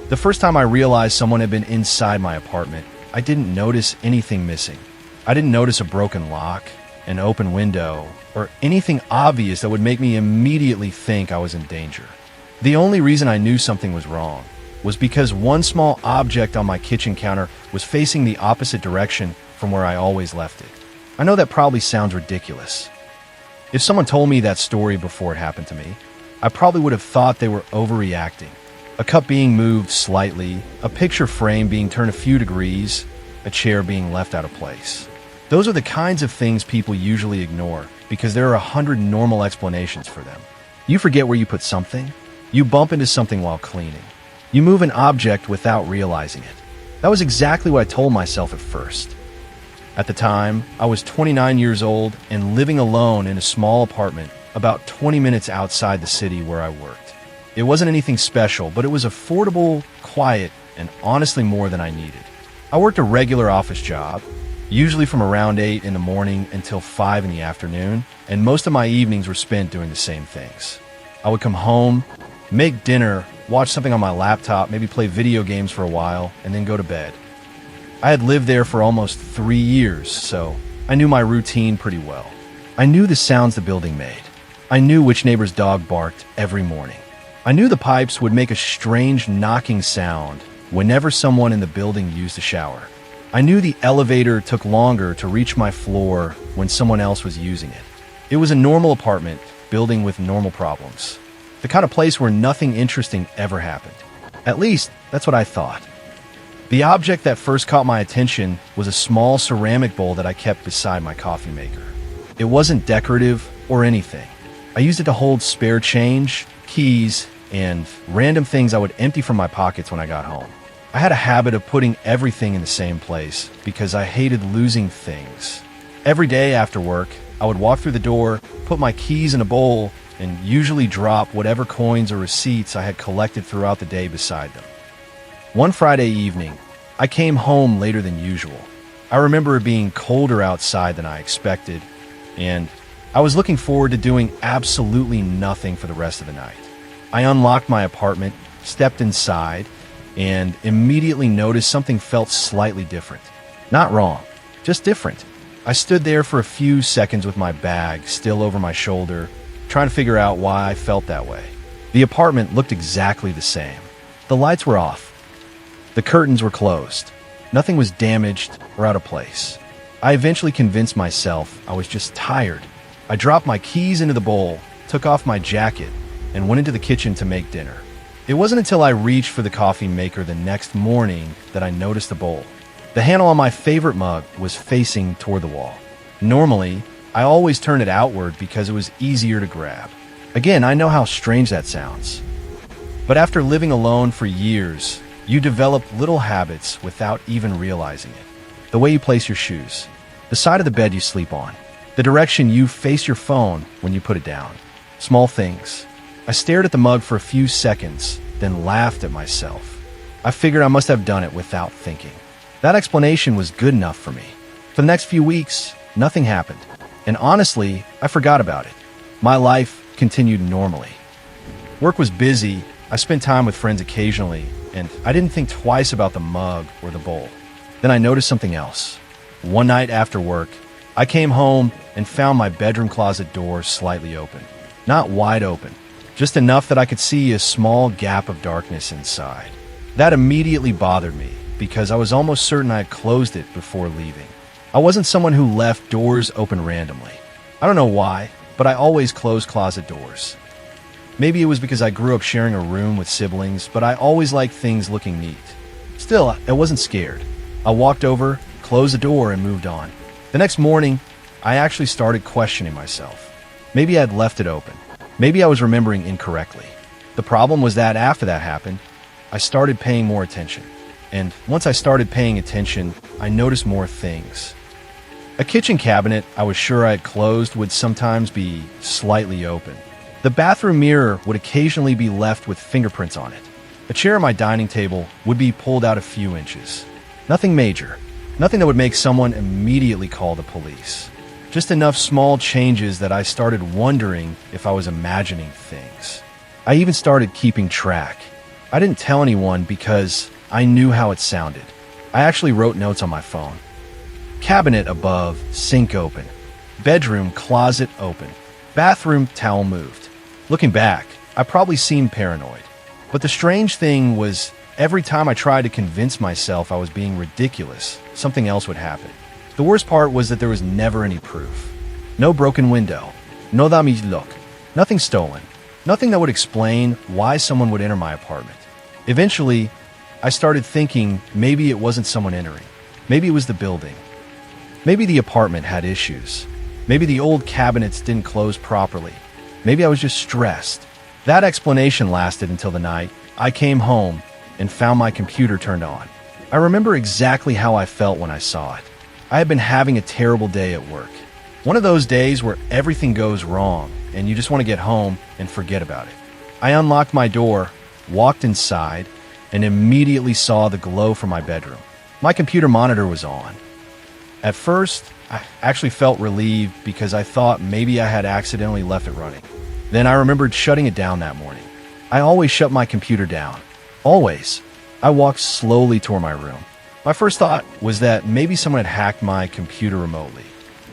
The first time I realized someone had been inside my apartment, I didn't notice anything missing. I didn't notice a broken lock, an open window, or anything obvious that would make me immediately think I was in danger. The only reason I knew something was wrong was because one small object on my kitchen counter was facing the opposite direction from where I always left it. I know that probably sounds ridiculous. If someone told me that story before it happened to me, I probably would have thought they were overreacting. A cup being moved slightly, a picture frame being turned a few degrees, a chair being left out of place. Those are the kinds of things people usually ignore because there are 100 normal explanations for them. You forget where you put something. You bump into something while cleaning. You move an object without realizing it. That was exactly what I told myself at first. At the time, I was 29 years old and living alone in a small apartment about 20 minutes outside the city where I worked. It wasn't anything special, but it was affordable, quiet, and honestly more than I needed. I worked a regular office job, usually from around 8 in the morning until 5 in the afternoon, and most of my evenings were spent doing the same things. I would come home, make dinner, watch something on my laptop, maybe play video games for a while, and then go to bed. I had lived there for almost 3 years, so I knew my routine pretty well. I knew the sounds the building made. I knew which neighbor's dog barked every morning. I knew the pipes would make a strange knocking sound whenever someone in the building used a shower. I knew the elevator took longer to reach my floor when someone else was using it. It was a normal apartment, building with normal problems. The kind of place where nothing interesting ever happened. At least, that's what I thought. The object that first caught my attention was a small ceramic bowl that I kept beside my coffee maker. It wasn't decorative or anything. I used it to hold spare change, keys, and random things I would empty from my pockets when I got home. I had a habit of putting everything in the same place because I hated losing things. Every day after work, I would walk through the door, put my keys in a bowl, and usually drop whatever coins or receipts I had collected throughout the day beside them. One Friday evening, I came home later than usual. I remember it being colder outside than I expected, and I was looking forward to doing absolutely nothing for the rest of the night. I unlocked my apartment, stepped inside, and immediately noticed something felt slightly different. Not wrong, just different. I stood there for a few seconds with my bag still over my shoulder, trying to figure out why I felt that way. The apartment looked exactly the same. The lights were off. The curtains were closed. Nothing was damaged or out of place. I eventually convinced myself I was just tired. I dropped my keys into the bowl, took off my jacket, and went into the kitchen to make dinner. It wasn't until I reached for the coffee maker the next morning that I noticed the bowl. The handle on my favorite mug was facing toward the wall. Normally, I always turn it outward because it was easier to grab. Again, I know how strange that sounds. But after living alone for years, you develop little habits without even realizing it. The way you place your shoes, the side of the bed you sleep on, the direction you face your phone when you put it down. Small things. I stared at the mug for a few seconds, then laughed at myself. I figured I must have done it without thinking. That explanation was good enough for me. For the next few weeks, nothing happened. And honestly, I forgot about it. My life continued normally. Work was busy, I spent time with friends occasionally, and I didn't think twice about the mug or the bowl. Then I noticed something else. One night after work, I came home and found my bedroom closet door slightly open. Not wide open, just enough that I could see a small gap of darkness inside. That immediately bothered me because I was almost certain I had closed it before leaving. I wasn't someone who left doors open randomly. I don't know why, but I always close closet doors. Maybe it was because I grew up sharing a room with siblings, but I always liked things looking neat. Still, I wasn't scared. I walked over, closed the door, and moved on. The next morning, I actually started questioning myself. Maybe I'd left it open. Maybe I was remembering incorrectly. The problem was that after that happened, I started paying more attention. And once I started paying attention, I noticed more things. A kitchen cabinet I was sure I had closed would sometimes be slightly open. The bathroom mirror would occasionally be left with fingerprints on it. A chair at my dining table would be pulled out a few inches. Nothing major. Nothing that would make someone immediately call the police. Just enough small changes that I started wondering if I was imagining things. I even started keeping track. I didn't tell anyone because I knew how it sounded. I actually wrote notes on my phone. Cabinet above, sink open. Bedroom, closet open. Bathroom, towel moved. Looking back, I probably seemed paranoid. But the strange thing was, every time I tried to convince myself I was being ridiculous, something else would happen. The worst part was that there was never any proof. No broken window. No dami look. Nothing stolen. Nothing that would explain why someone would enter my apartment. Eventually, I started thinking maybe it wasn't someone entering. Maybe it was the building. Maybe the apartment had issues. Maybe the old cabinets didn't close properly. Maybe I was just stressed. That explanation lasted until the night I came home and found my computer turned on. I remember exactly how I felt when I saw it. I had been having a terrible day at work. One of those days where everything goes wrong and you just want to get home and forget about it. I unlocked my door, walked inside, and immediately saw the glow from my bedroom. My computer monitor was on. At first, I actually felt relieved because I thought maybe I had accidentally left it running. Then I remembered shutting it down that morning. I always shut my computer down. Always. I walked slowly toward my room. My first thought was that maybe someone had hacked my computer remotely.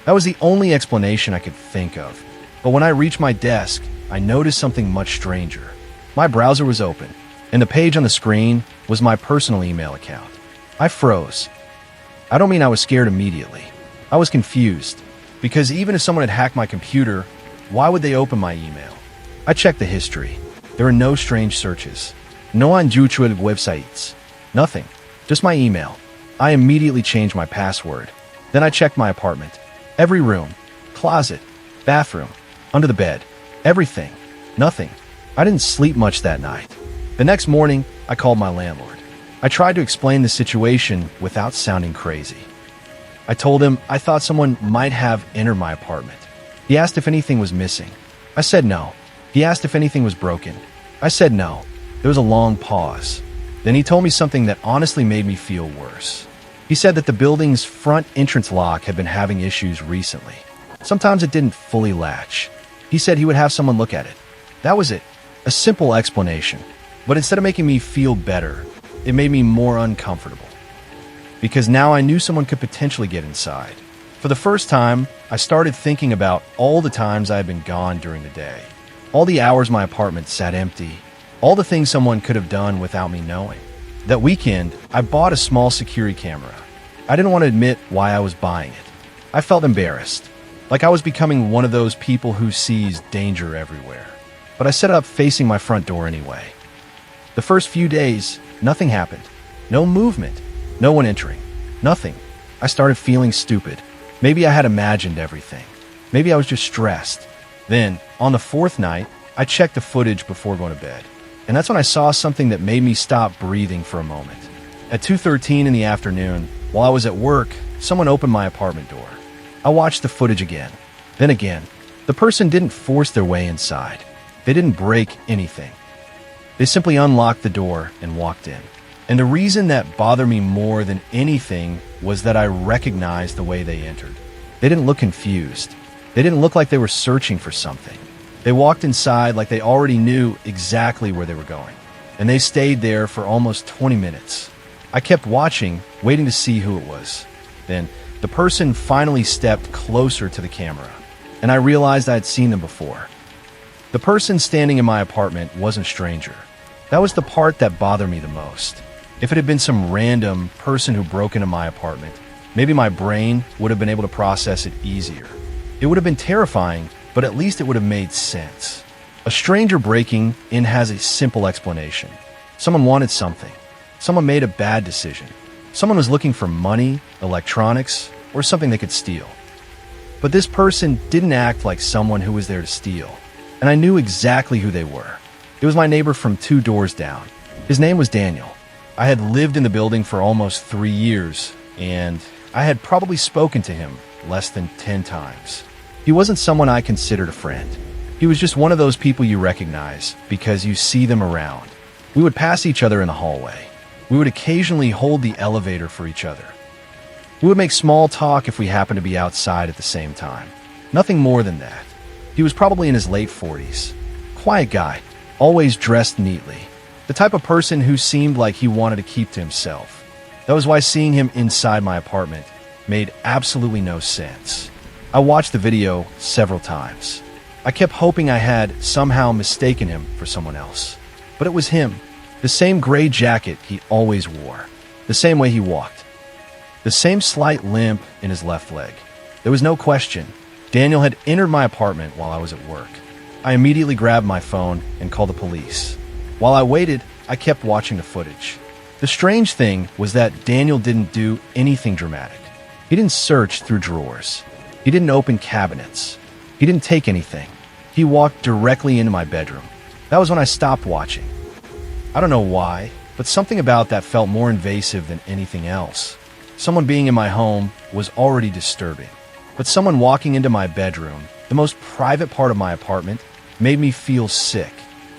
That was the only explanation I could think of. But when I reached my desk, I noticed something much stranger. My browser was open, and the page on the screen was my personal email account. I froze. I don't mean I was scared immediately. I was confused, because even if someone had hacked my computer, why would they open my email? I checked the history. There are no strange searches. No unusual websites. Nothing. Just my email. I immediately changed my password. Then I checked my apartment. Every room, closet, bathroom, under the bed, everything. Nothing. I didn't sleep much that night. The next morning, I called my landlord. I tried to explain the situation without sounding crazy. I told him I thought someone might have entered my apartment. He asked if anything was missing. I said no. He asked if anything was broken. I said no. There was a long pause. Then he told me something that honestly made me feel worse. He said that the building's front entrance lock had been having issues recently. Sometimes it didn't fully latch. He said he would have someone look at it. That was it. A simple explanation. But instead of making me feel better, it made me more uncomfortable. Because now I knew someone could potentially get inside. For the first time, I started thinking about all the times I had been gone during the day. All the hours my apartment sat empty. All the things someone could have done without me knowing. That weekend, I bought a small security camera. I didn't want to admit why I was buying it. I felt embarrassed, like I was becoming one of those people who sees danger everywhere. But I set it up facing my front door anyway. The first few days, nothing happened. No movement. No one entering. Nothing. I started feeling stupid. Maybe I had imagined everything. Maybe I was just stressed. Then, on the fourth night, I checked the footage before going to bed. And that's when I saw something that made me stop breathing for a moment. At 2:13 in the afternoon, while I was at work, someone opened my apartment door. I watched the footage again. Then again. The person didn't force their way inside. They didn't break anything. They simply unlocked the door and walked in. And the reason that bothered me more than anything was that I recognized the way they entered. They didn't look confused. They didn't look like they were searching for something. They walked inside like they already knew exactly where they were going. And they stayed there for almost 20 minutes. I kept watching, waiting to see who it was. Then, the person finally stepped closer to the camera, and I realized I had seen them before. The person standing in my apartment wasn't a stranger. That was the part that bothered me the most. If it had been some random person who broke into my apartment, maybe my brain would have been able to process it easier. It would have been terrifying, but at least it would have made sense. A stranger breaking in has a simple explanation. Someone wanted something. Someone made a bad decision. Someone was looking for money, electronics, or something they could steal. But this person didn't act like someone who was there to steal, and I knew exactly who they were. It was my neighbor from 2 doors down. His name was Daniel. I had lived in the building for almost 3 years, and I had probably spoken to him less than 10 times. He wasn't someone I considered a friend. He was just one of those people you recognize because you see them around. We would pass each other in the hallway. We would occasionally hold the elevator for each other. We would make small talk if we happened to be outside at the same time. Nothing more than that. He was probably in his late 40s. Quiet guy, always dressed neatly. The type of person who seemed like he wanted to keep to himself. That was why seeing him inside my apartment made absolutely no sense. I watched the video several times. I kept hoping I had somehow mistaken him for someone else. But it was him. The same gray jacket he always wore. The same way he walked. The same slight limp in his left leg. There was no question. Daniel had entered my apartment while I was at work. I immediately grabbed my phone and called the police. While I waited, I kept watching the footage. The strange thing was that Daniel didn't do anything dramatic. He didn't search through drawers. He didn't open cabinets. He didn't take anything. He walked directly into my bedroom. That was when I stopped watching. I don't know why, but something about that felt more invasive than anything else. Someone being in my home was already disturbing, but someone walking into my bedroom, the most private part of my apartment, made me feel sick.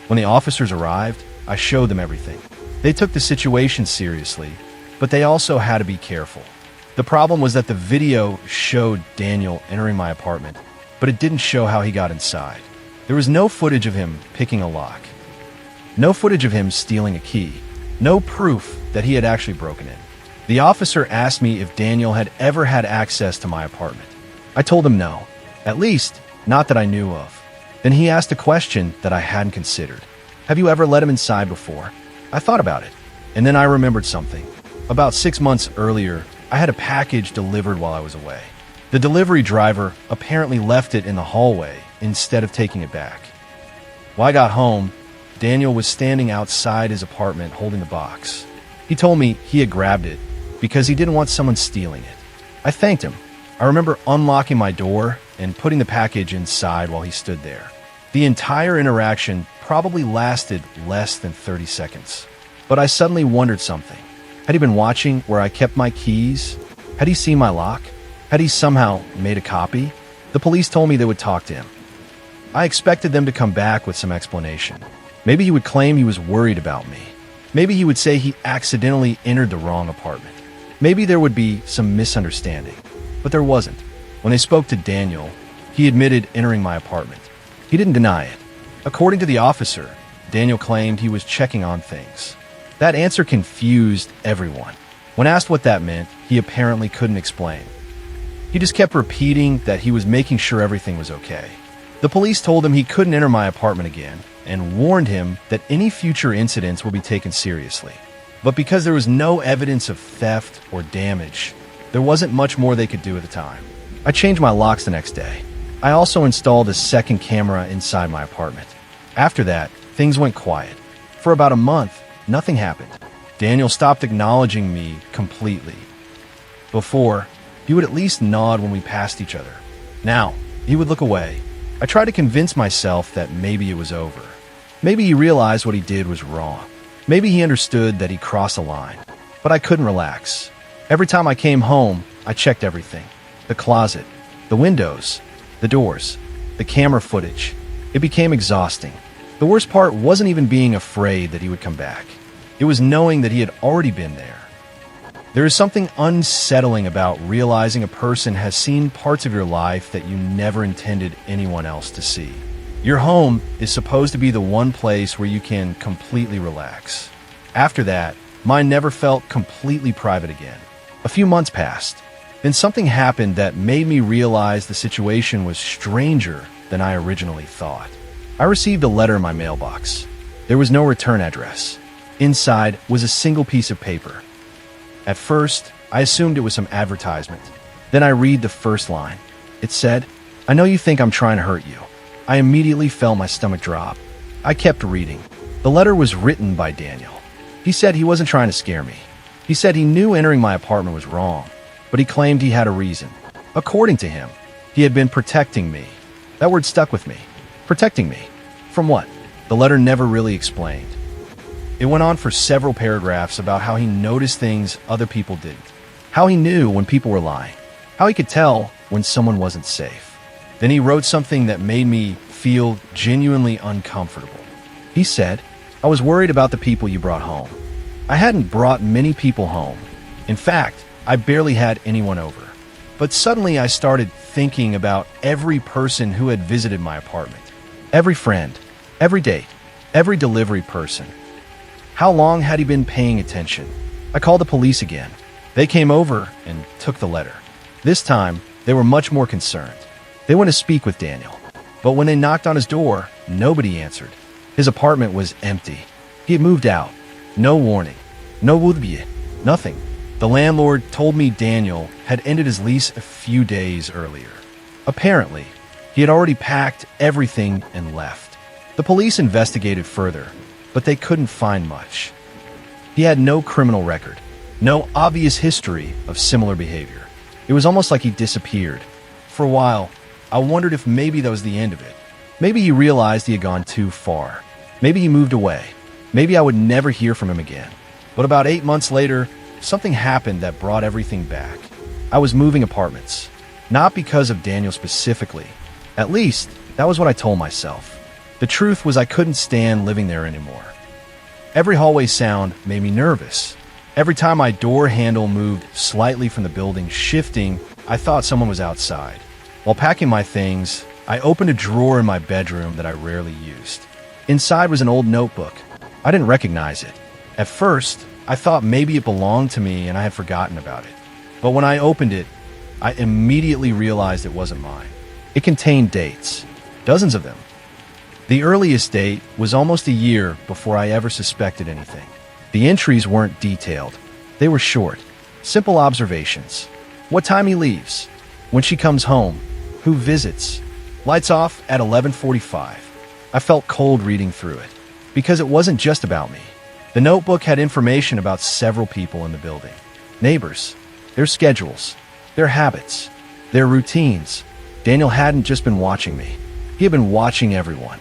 When the officers arrived, I showed them everything. They took the situation seriously, but they also had to be careful. The problem was that the video showed Daniel entering my apartment, but it didn't show how he got inside. There was no footage of him picking a lock. No footage of him stealing a key. No proof that he had actually broken in. The officer asked me if Daniel had ever had access to my apartment. I told him no, at least not that I knew of. Then he asked a question that I hadn't considered. Have you ever let him inside before? I thought about it, and then I remembered something. About 6 months earlier, I had a package delivered while I was away. The delivery driver apparently left it in the hallway instead of taking it back. When I got home, Daniel was standing outside his apartment holding the box. He told me he had grabbed it because he didn't want someone stealing it. I thanked him. I remember unlocking my door and putting the package inside while he stood there. The entire interaction probably lasted less than 30 seconds. But I suddenly wondered something. Had he been watching where I kept my keys? Had he seen my lock? Had he somehow made a copy? The police told me they would talk to him. I expected them to come back with some explanation. Maybe he would claim he was worried about me. Maybe he would say he accidentally entered the wrong apartment. Maybe there would be some misunderstanding. But there wasn't. When they spoke to Daniel, he admitted entering my apartment. He didn't deny it. According to the officer, Daniel claimed he was checking on things. That answer confused everyone. When asked what that meant, he apparently couldn't explain. He just kept repeating that he was making sure everything was okay. The police told him he couldn't enter my apartment again and warned him that any future incidents will be taken seriously. But because there was no evidence of theft or damage, there wasn't much more they could do at the time. I changed my locks the next day. I also installed a second camera inside my apartment. After that, things went quiet. For about a month, nothing happened. Daniel stopped acknowledging me completely. Before, he would at least nod when we passed each other. Now, he would look away. I tried to convince myself that maybe it was over. Maybe he realized what he did was wrong. Maybe he understood that he crossed a line. But I couldn't relax. Every time I came home, I checked everything. The closet, the windows, the doors, the camera footage. It became exhausting. The worst part wasn't even being afraid that he would come back. It was knowing that he had already been there. There is something unsettling about realizing a person has seen parts of your life that you never intended anyone else to see. Your home is supposed to be the one place where you can completely relax. After that, mine never felt completely private again. A few months passed. Then something happened that made me realize the situation was stranger than I originally thought. I received a letter in my mailbox. There was no return address. Inside was a single piece of paper. At first, I assumed it was some advertisement. Then I read the first line. It said, "I know you think I'm trying to hurt you." I immediately felt my stomach drop. I kept reading. The letter was written by Daniel. He said he wasn't trying to scare me. He said he knew entering my apartment was wrong, but he claimed he had a reason. According to him, he had been protecting me. That word stuck with me. Protecting me. From what? The letter never really explained. It went on for several paragraphs about how he noticed things other people didn't. How he knew when people were lying. How he could tell when someone wasn't safe. Then he wrote something that made me feel genuinely uncomfortable. He said, "I was worried about the people you brought home." I hadn't brought many people home. In fact, I barely had anyone over. But suddenly I started thinking about every person who had visited my apartment. Every friend, every date, every delivery person. How long had he been paying attention? I called the police again. They came over and took the letter. This time, they were much more concerned. They went to speak with Daniel. But when they knocked on his door, nobody answered. His apartment was empty. He had moved out. No warning. No wudbie. Nothing. The landlord told me Daniel had ended his lease a few days earlier. Apparently, he had already packed everything and left. The police investigated further, but they couldn't find much. He had no criminal record, no obvious history of similar behavior. It was almost like he disappeared. For a while, I wondered if maybe that was the end of it. Maybe he realized he had gone too far. Maybe he moved away. Maybe I would never hear from him again. But about 8 months later, something happened that brought everything back. I was moving apartments. Not because of Daniel specifically. At least, that was what I told myself. The truth was I couldn't stand living there anymore. Every hallway sound made me nervous. Every time my door handle moved slightly from the building, shifting, I thought someone was outside. While packing my things, I opened a drawer in my bedroom that I rarely used. Inside was an old notebook. I didn't recognize it. At first, I thought maybe it belonged to me and I had forgotten about it. But when I opened it, I immediately realized it wasn't mine. It contained dates, dozens of them. The earliest date was almost a year before I ever suspected anything. The entries weren't detailed. They were short, simple observations. What time he leaves, when she comes home, who visits. Lights off at 11:45. I felt cold reading through it, because it wasn't just about me. The notebook had information about several people in the building. Neighbors, their schedules, their habits, their routines. Daniel hadn't just been watching me. He had been watching everyone.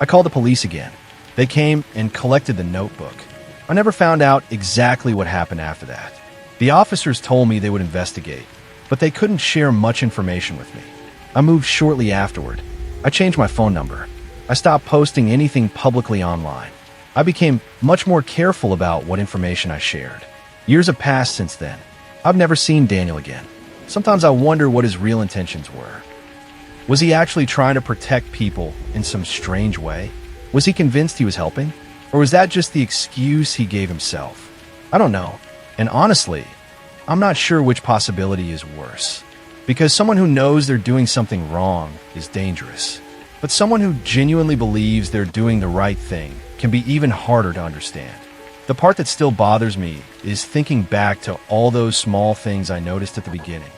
I called the police again. They came and collected the notebook. I never found out exactly what happened after that. The officers told me they would investigate, but they couldn't share much information with me. I moved shortly afterward. I changed my phone number. I stopped posting anything publicly online. I became much more careful about what information I shared. Years have passed since then. I've never seen Daniel again. Sometimes I wonder what his real intentions were. Was he actually trying to protect people in some strange way? Was he convinced he was helping? Or was that just the excuse he gave himself? I don't know. And honestly, I'm not sure which possibility is worse. Because someone who knows they're doing something wrong is dangerous. But someone who genuinely believes they're doing the right thing can be even harder to understand. The part that still bothers me is thinking back to all those small things I noticed at the beginning.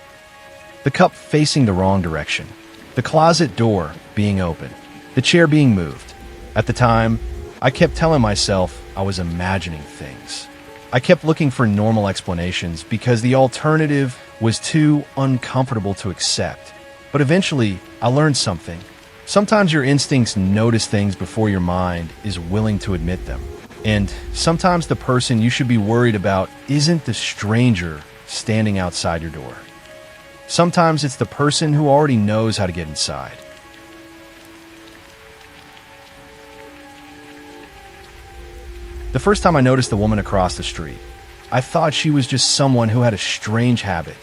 The cup facing the wrong direction. The closet door being open. The chair being moved. At the time, I kept telling myself I was imagining things. I kept looking for normal explanations because the alternative was too uncomfortable to accept. But eventually, I learned something. Sometimes your instincts notice things before your mind is willing to admit them. And sometimes the person you should be worried about isn't the stranger standing outside your door. Sometimes it's the person who already knows how to get inside. The first time I noticed the woman across the street, I thought she was just someone who had a strange habit.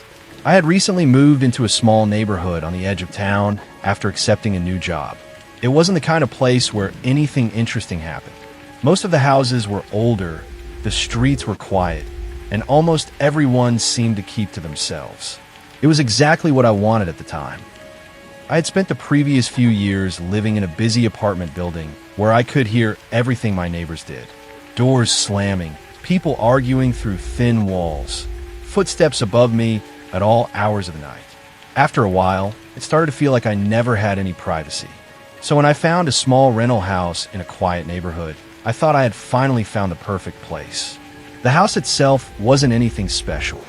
I had recently moved into a small neighborhood on the edge of town after accepting a new job. It wasn't the kind of place where anything interesting happened. Most of the houses were older, the streets were quiet, and almost everyone seemed to keep to themselves. It was exactly what I wanted at the time. I had spent the previous few years living in a busy apartment building where I could hear everything my neighbors did. Doors slamming, people arguing through thin walls, footsteps above me at all hours of the night. After a while, it started to feel like I never had any privacy. So when I found a small rental house in a quiet neighborhood, I thought I had finally found the perfect place. The house itself wasn't anything special.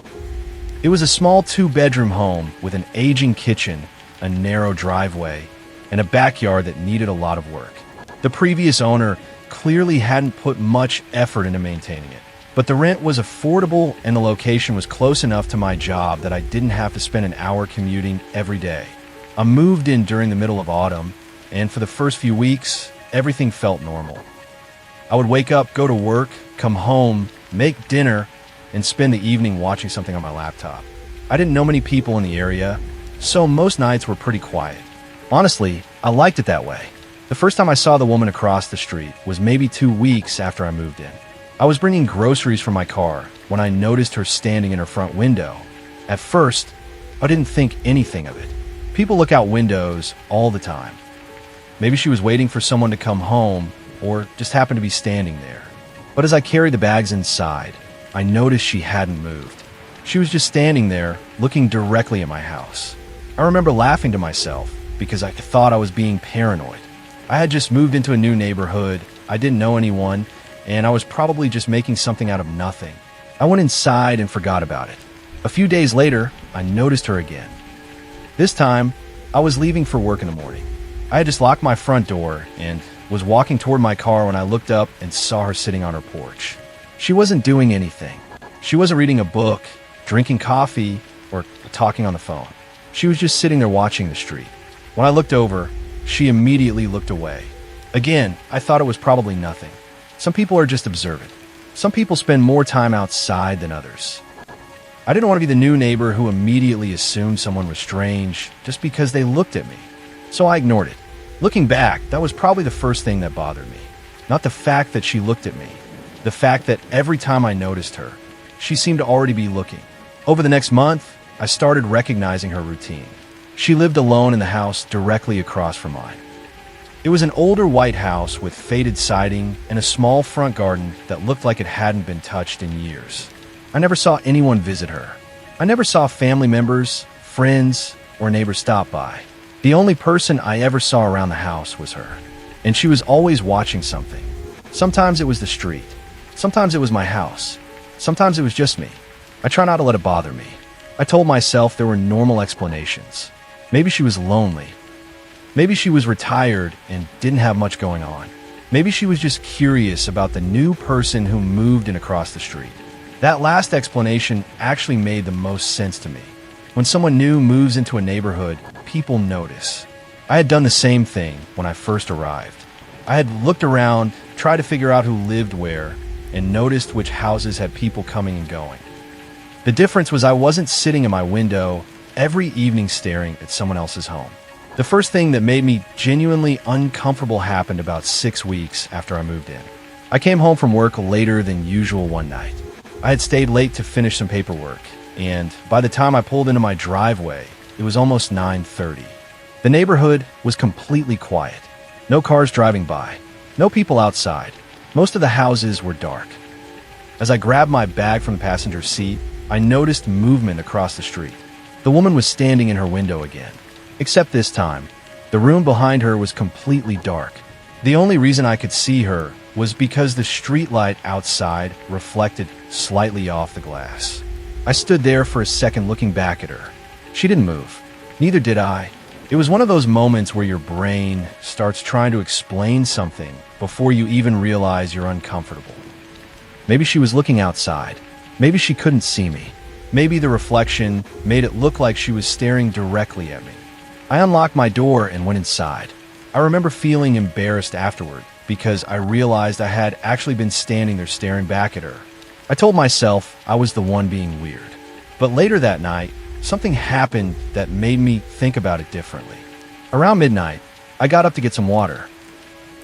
It was a small 2-bedroom home with an aging kitchen, a narrow driveway, and a backyard that needed a lot of work. The previous owner clearly hadn't put much effort into maintaining it. But the rent was affordable and the location was close enough to my job that I didn't have to spend an hour commuting every day. I moved in during the middle of autumn, and for the first few weeks, everything felt normal. I would wake up, go to work, come home, make dinner, and spend the evening watching something on my laptop. I didn't know many people in the area, so most nights were pretty quiet. Honestly, I liked it that way. The first time I saw the woman across the street was maybe 2 weeks after I moved in. I was bringing groceries from my car when I noticed her standing in her front window. At first, I didn't think anything of it. People look out windows all the time. Maybe she was waiting for someone to come home or just happened to be standing there. But as I carried the bags inside, I noticed she hadn't moved. She was just standing there, looking directly at my house. I remember laughing to myself because I thought I was being paranoid. I had just moved into a new neighborhood, I didn't know anyone, and I was probably just making something out of nothing. I went inside and forgot about it. A few days later, I noticed her again. This time, I was leaving for work in the morning. I had just locked my front door and was walking toward my car when I looked up and saw her sitting on her porch. She wasn't doing anything. She wasn't reading a book, drinking coffee, or talking on the phone. She was just sitting there watching the street. When I looked over, she immediately looked away. Again, I thought it was probably nothing. Some people are just observant. Some people spend more time outside than others. I didn't want to be the new neighbor who immediately assumed someone was strange just because they looked at me. So I ignored it. Looking back, that was probably the first thing that bothered me. Not the fact that she looked at me. The fact that every time I noticed her, she seemed to already be looking. Over the next month, I started recognizing her routine. She lived alone in the house directly across from mine. It was an older white house with faded siding and a small front garden that looked like it hadn't been touched in years. I never saw anyone visit her. I never saw family members, friends, or neighbors stop by. The only person I ever saw around the house was her. And she was always watching something. Sometimes it was the street. Sometimes it was my house. Sometimes it was just me. I try not to let it bother me. I told myself there were normal explanations. Maybe she was lonely. Maybe she was retired and didn't have much going on. Maybe she was just curious about the new person who moved in across the street. That last explanation actually made the most sense to me. When someone new moves into a neighborhood, people notice. I had done the same thing when I first arrived. I had looked around, tried to figure out who lived where, and noticed which houses had people coming and going. The difference was I wasn't sitting in my window every evening staring at someone else's home. The first thing that made me genuinely uncomfortable happened about 6 weeks after I moved in. I came home from work later than usual one night. I had stayed late to finish some paperwork, and by the time I pulled into my driveway, it was almost 9:30. The neighborhood was completely quiet. No cars driving by. No people outside. Most of the houses were dark. As I grabbed my bag from the passenger seat, I noticed movement across the street. The woman was standing in her window again. Except this time, the room behind her was completely dark. The only reason I could see her was because the streetlight outside reflected slightly off the glass. I stood there for a second looking back at her. She didn't move. Neither did I. It was one of those moments where your brain starts trying to explain something before you even realize you're uncomfortable. Maybe she was looking outside. Maybe she couldn't see me. Maybe the reflection made it look like she was staring directly at me. I unlocked my door and went inside. I remember feeling embarrassed afterward because I realized I had actually been standing there staring back at her. I told myself I was the one being weird. But later that night, something happened that made me think about it differently. Around midnight, I got up to get some water.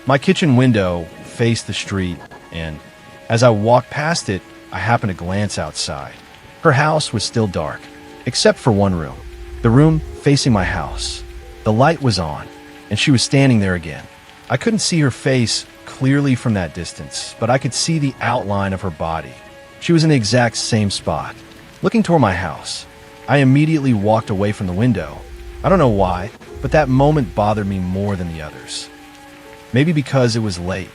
My kitchen window faced the street, and as I walked past it, I happened to glance outside. Her house was still dark, except for one room. The room facing my house. The light was on, and she was standing there again. I couldn't see her face clearly from that distance, but I could see the outline of her body. She was in the exact same spot, looking toward my house. I immediately walked away from the window. I don't know why, but that moment bothered me more than the others. Maybe because it was late.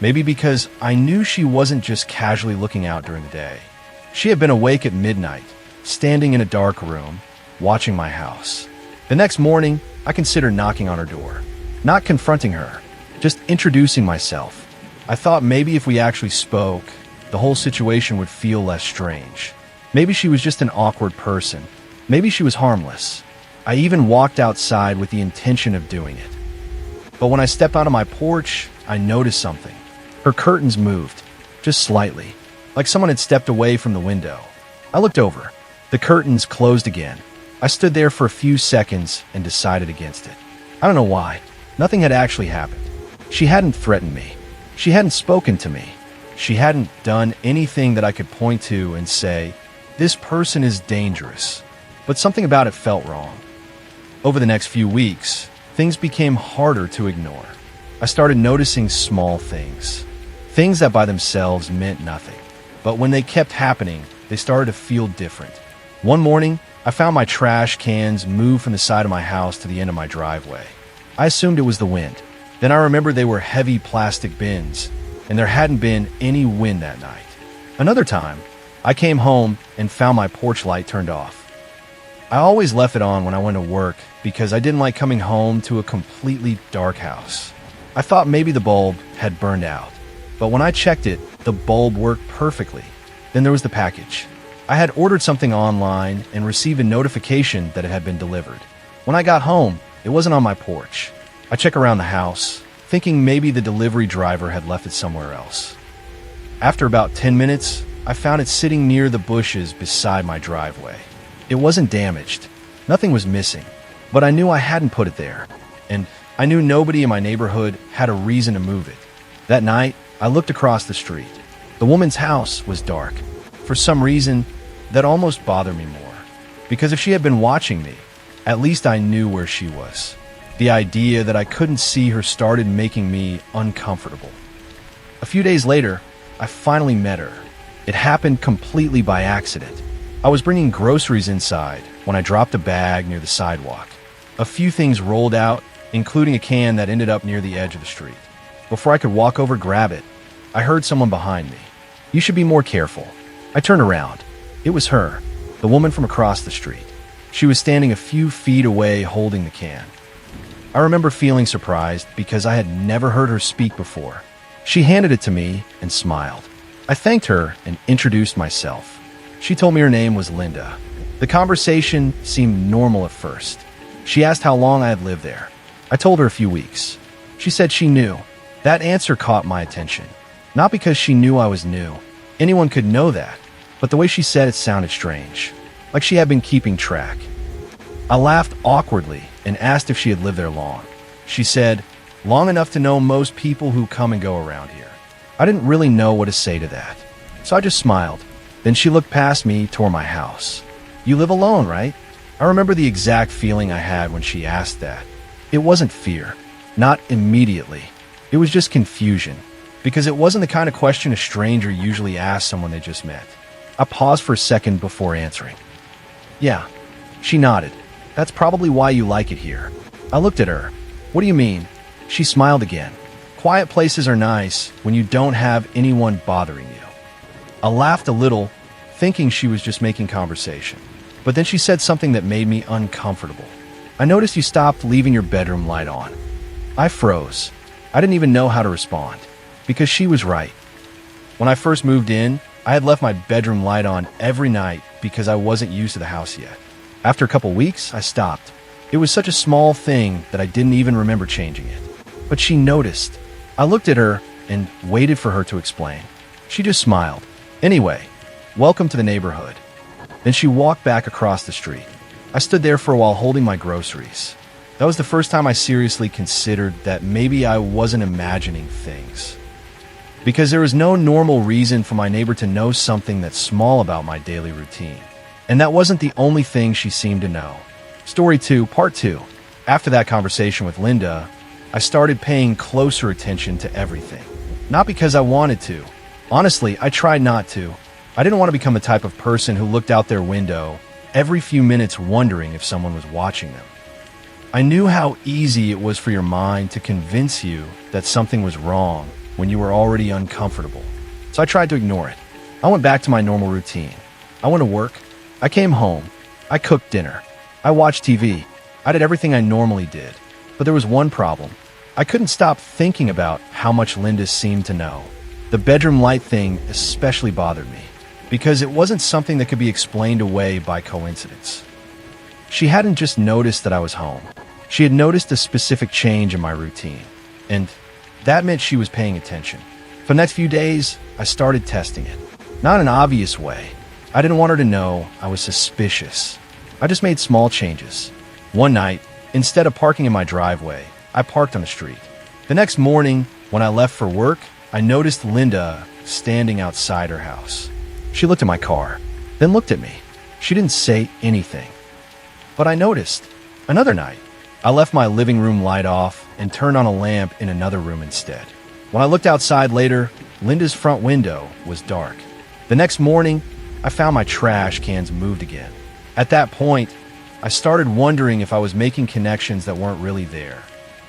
Maybe because I knew she wasn't just casually looking out during the day. She had been awake at midnight, standing in a dark room, watching my house. The next morning, I considered knocking on her door. Not confronting her, just introducing myself. I thought maybe if we actually spoke, the whole situation would feel less strange. Maybe she was just an awkward person. Maybe she was harmless. I even walked outside with the intention of doing it. But when I stepped onto my porch, I noticed something. Her curtains moved, just slightly, like someone had stepped away from the window. I looked over. The curtains closed again. I stood there for a few seconds and decided against it. I don't know why. Nothing had actually happened. She hadn't threatened me. She hadn't spoken to me. She hadn't done anything that I could point to and say, "This person is dangerous." But something about it felt wrong. Over the next few weeks, things became harder to ignore. I started noticing small things, things that by themselves meant nothing. But when they kept happening, they started to feel different. One morning, I found my trash cans move from the side of my house to the end of my driveway. I assumed it was the wind. Then I remembered they were heavy plastic bins, and there hadn't been any wind that night. Another time, I came home and found my porch light turned off. I always left it on when I went to work because I didn't like coming home to a completely dark house. I thought maybe the bulb had burned out, but when I checked it, the bulb worked perfectly. Then there was the package. I had ordered something online and received a notification that it had been delivered. When I got home, it wasn't on my porch. I checked around the house, thinking maybe the delivery driver had left it somewhere else. After about 10 minutes, I found it sitting near the bushes beside my driveway. It wasn't damaged. Nothing was missing, but I knew I hadn't put it there, and I knew nobody in my neighborhood had a reason to move it. That night, I looked across the street. The woman's house was dark. For some reason, that almost bothered me more, because if she had been watching me, at least I knew where she was. The idea that I couldn't see her started making me uncomfortable. A few days later, I finally met her. It happened completely by accident. I was bringing groceries inside when I dropped a bag near the sidewalk. A few things rolled out, including a can that ended up near the edge of the street. Before I could walk over to grab it, I heard someone behind me. "You should be more careful." I turned around. It was her, the woman from across the street. She was standing a few feet away holding the can. I remember feeling surprised because I had never heard her speak before. She handed it to me and smiled. I thanked her and introduced myself. She told me her name was Linda. The conversation seemed normal at first. She asked how long I had lived there. I told her a few weeks. She said she knew. That answer caught my attention. Not because she knew I was new. Anyone could know that. But the way she said it sounded strange, like she had been keeping track. I laughed awkwardly and asked if she had lived there long. She said, "Long enough to know most people who come and go around here." I didn't really know what to say to that, so I just smiled. Then she looked past me toward my house. "You live alone, right?" I remember the exact feeling I had when she asked that. It wasn't fear. Not immediately. It was just confusion, because it wasn't the kind of question a stranger usually asks someone they just met. I paused for a second before answering. "Yeah." She nodded. "That's probably why you like it here." I looked at her. "What do you mean?" She smiled again. "Quiet places are nice when you don't have anyone bothering you." I laughed a little, thinking she was just making conversation. But then she said something that made me uncomfortable. "I noticed you stopped leaving your bedroom light on." I froze. I didn't even know how to respond, because she was right. When I first moved in, I had left my bedroom light on every night because I wasn't used to the house yet. After a couple weeks, I stopped. It was such a small thing that I didn't even remember changing it. But she noticed. I looked at her and waited for her to explain. She just smiled. "Anyway, welcome to the neighborhood." Then she walked back across the street. I stood there for a while holding my groceries. That was the first time I seriously considered that maybe I wasn't imagining things. Because there was no normal reason for my neighbor to know something that's small about my daily routine. And that wasn't the only thing she seemed to know. Story 2, Part 2. After that conversation with Linda, I started paying closer attention to everything. Not because I wanted to. Honestly, I tried not to. I didn't want to become the type of person who looked out their window every few minutes wondering if someone was watching them. I knew how easy it was for your mind to convince you that something was wrong when you were already uncomfortable. So I tried to ignore it. I went back to my normal routine. I went to work. I came home. I cooked dinner. I watched TV. I did everything I normally did. But there was one problem. I couldn't stop thinking about how much Linda seemed to know. The bedroom light thing especially bothered me, because it wasn't something that could be explained away by coincidence. She hadn't just noticed that I was home. She had noticed a specific change in my routine, and that meant she was paying attention. For the next few days, I started testing it. Not in an obvious way. I didn't want her to know I was suspicious. I just made small changes. One night, instead of parking in my driveway, I parked on the street. The next morning, when I left for work, I noticed Linda standing outside her house. She looked at my car, then looked at me. She didn't say anything. But I noticed. Another night, I left my living room light off and turned on a lamp in another room instead. When I looked outside later, Linda's front window was dark. The next morning, I found my trash cans moved again. At that point, I started wondering if I was making connections that weren't really there.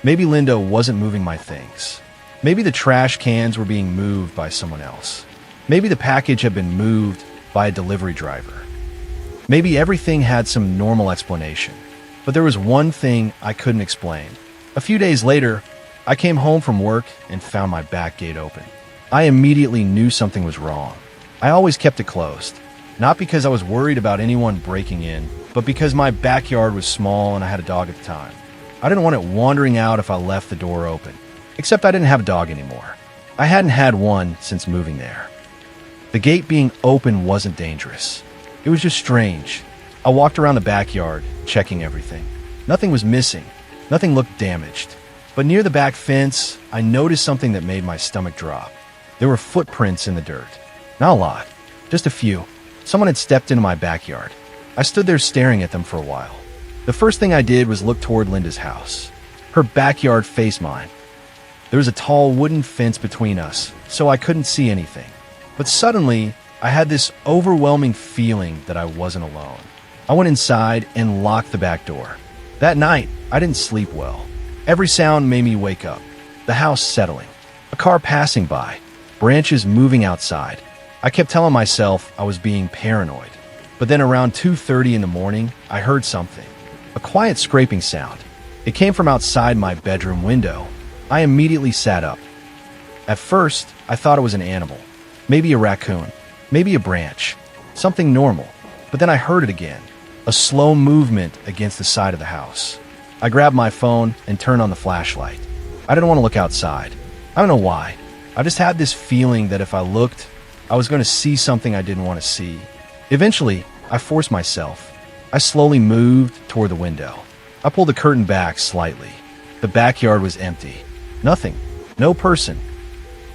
Maybe Linda wasn't moving my things. Maybe the trash cans were being moved by someone else. Maybe the package had been moved by a delivery driver. Maybe everything had some normal explanation. But there was one thing I couldn't explain. A few days later, I came home from work and found my back gate open. I immediately knew something was wrong. I always kept it closed, not because I was worried about anyone breaking in, but because my backyard was small and I had a dog at the time. I didn't want it wandering out if I left the door open, except I didn't have a dog anymore. I hadn't had one since moving there. The gate being open wasn't dangerous. It was just strange. I walked around the backyard, checking everything. Nothing was missing. Nothing looked damaged. But near the back fence, I noticed something that made my stomach drop. There were footprints in the dirt. Not a lot, just a few. Someone had stepped into my backyard. I stood there staring at them for a while. The first thing I did was look toward Linda's house. Her backyard faced mine. There was a tall wooden fence between us, so I couldn't see anything. But suddenly, I had this overwhelming feeling that I wasn't alone. I went inside and locked the back door. That night, I didn't sleep well. Every sound made me wake up. The house settling, a car passing by, branches moving outside. I kept telling myself I was being paranoid. But then around 2:30 in the morning, I heard something. A quiet scraping sound. It came from outside my bedroom window. I immediately sat up. At first, I thought it was an animal. Maybe a raccoon. Maybe a branch. Something normal. But then I heard it again. A slow movement against the side of the house. I grabbed my phone and turned on the flashlight. I didn't want to look outside. I don't know why. I just had this feeling that if I looked, I was going to see something I didn't want to see. Eventually, I forced myself. I slowly moved toward the window. I pulled the curtain back slightly. The backyard was empty. Nothing. No person.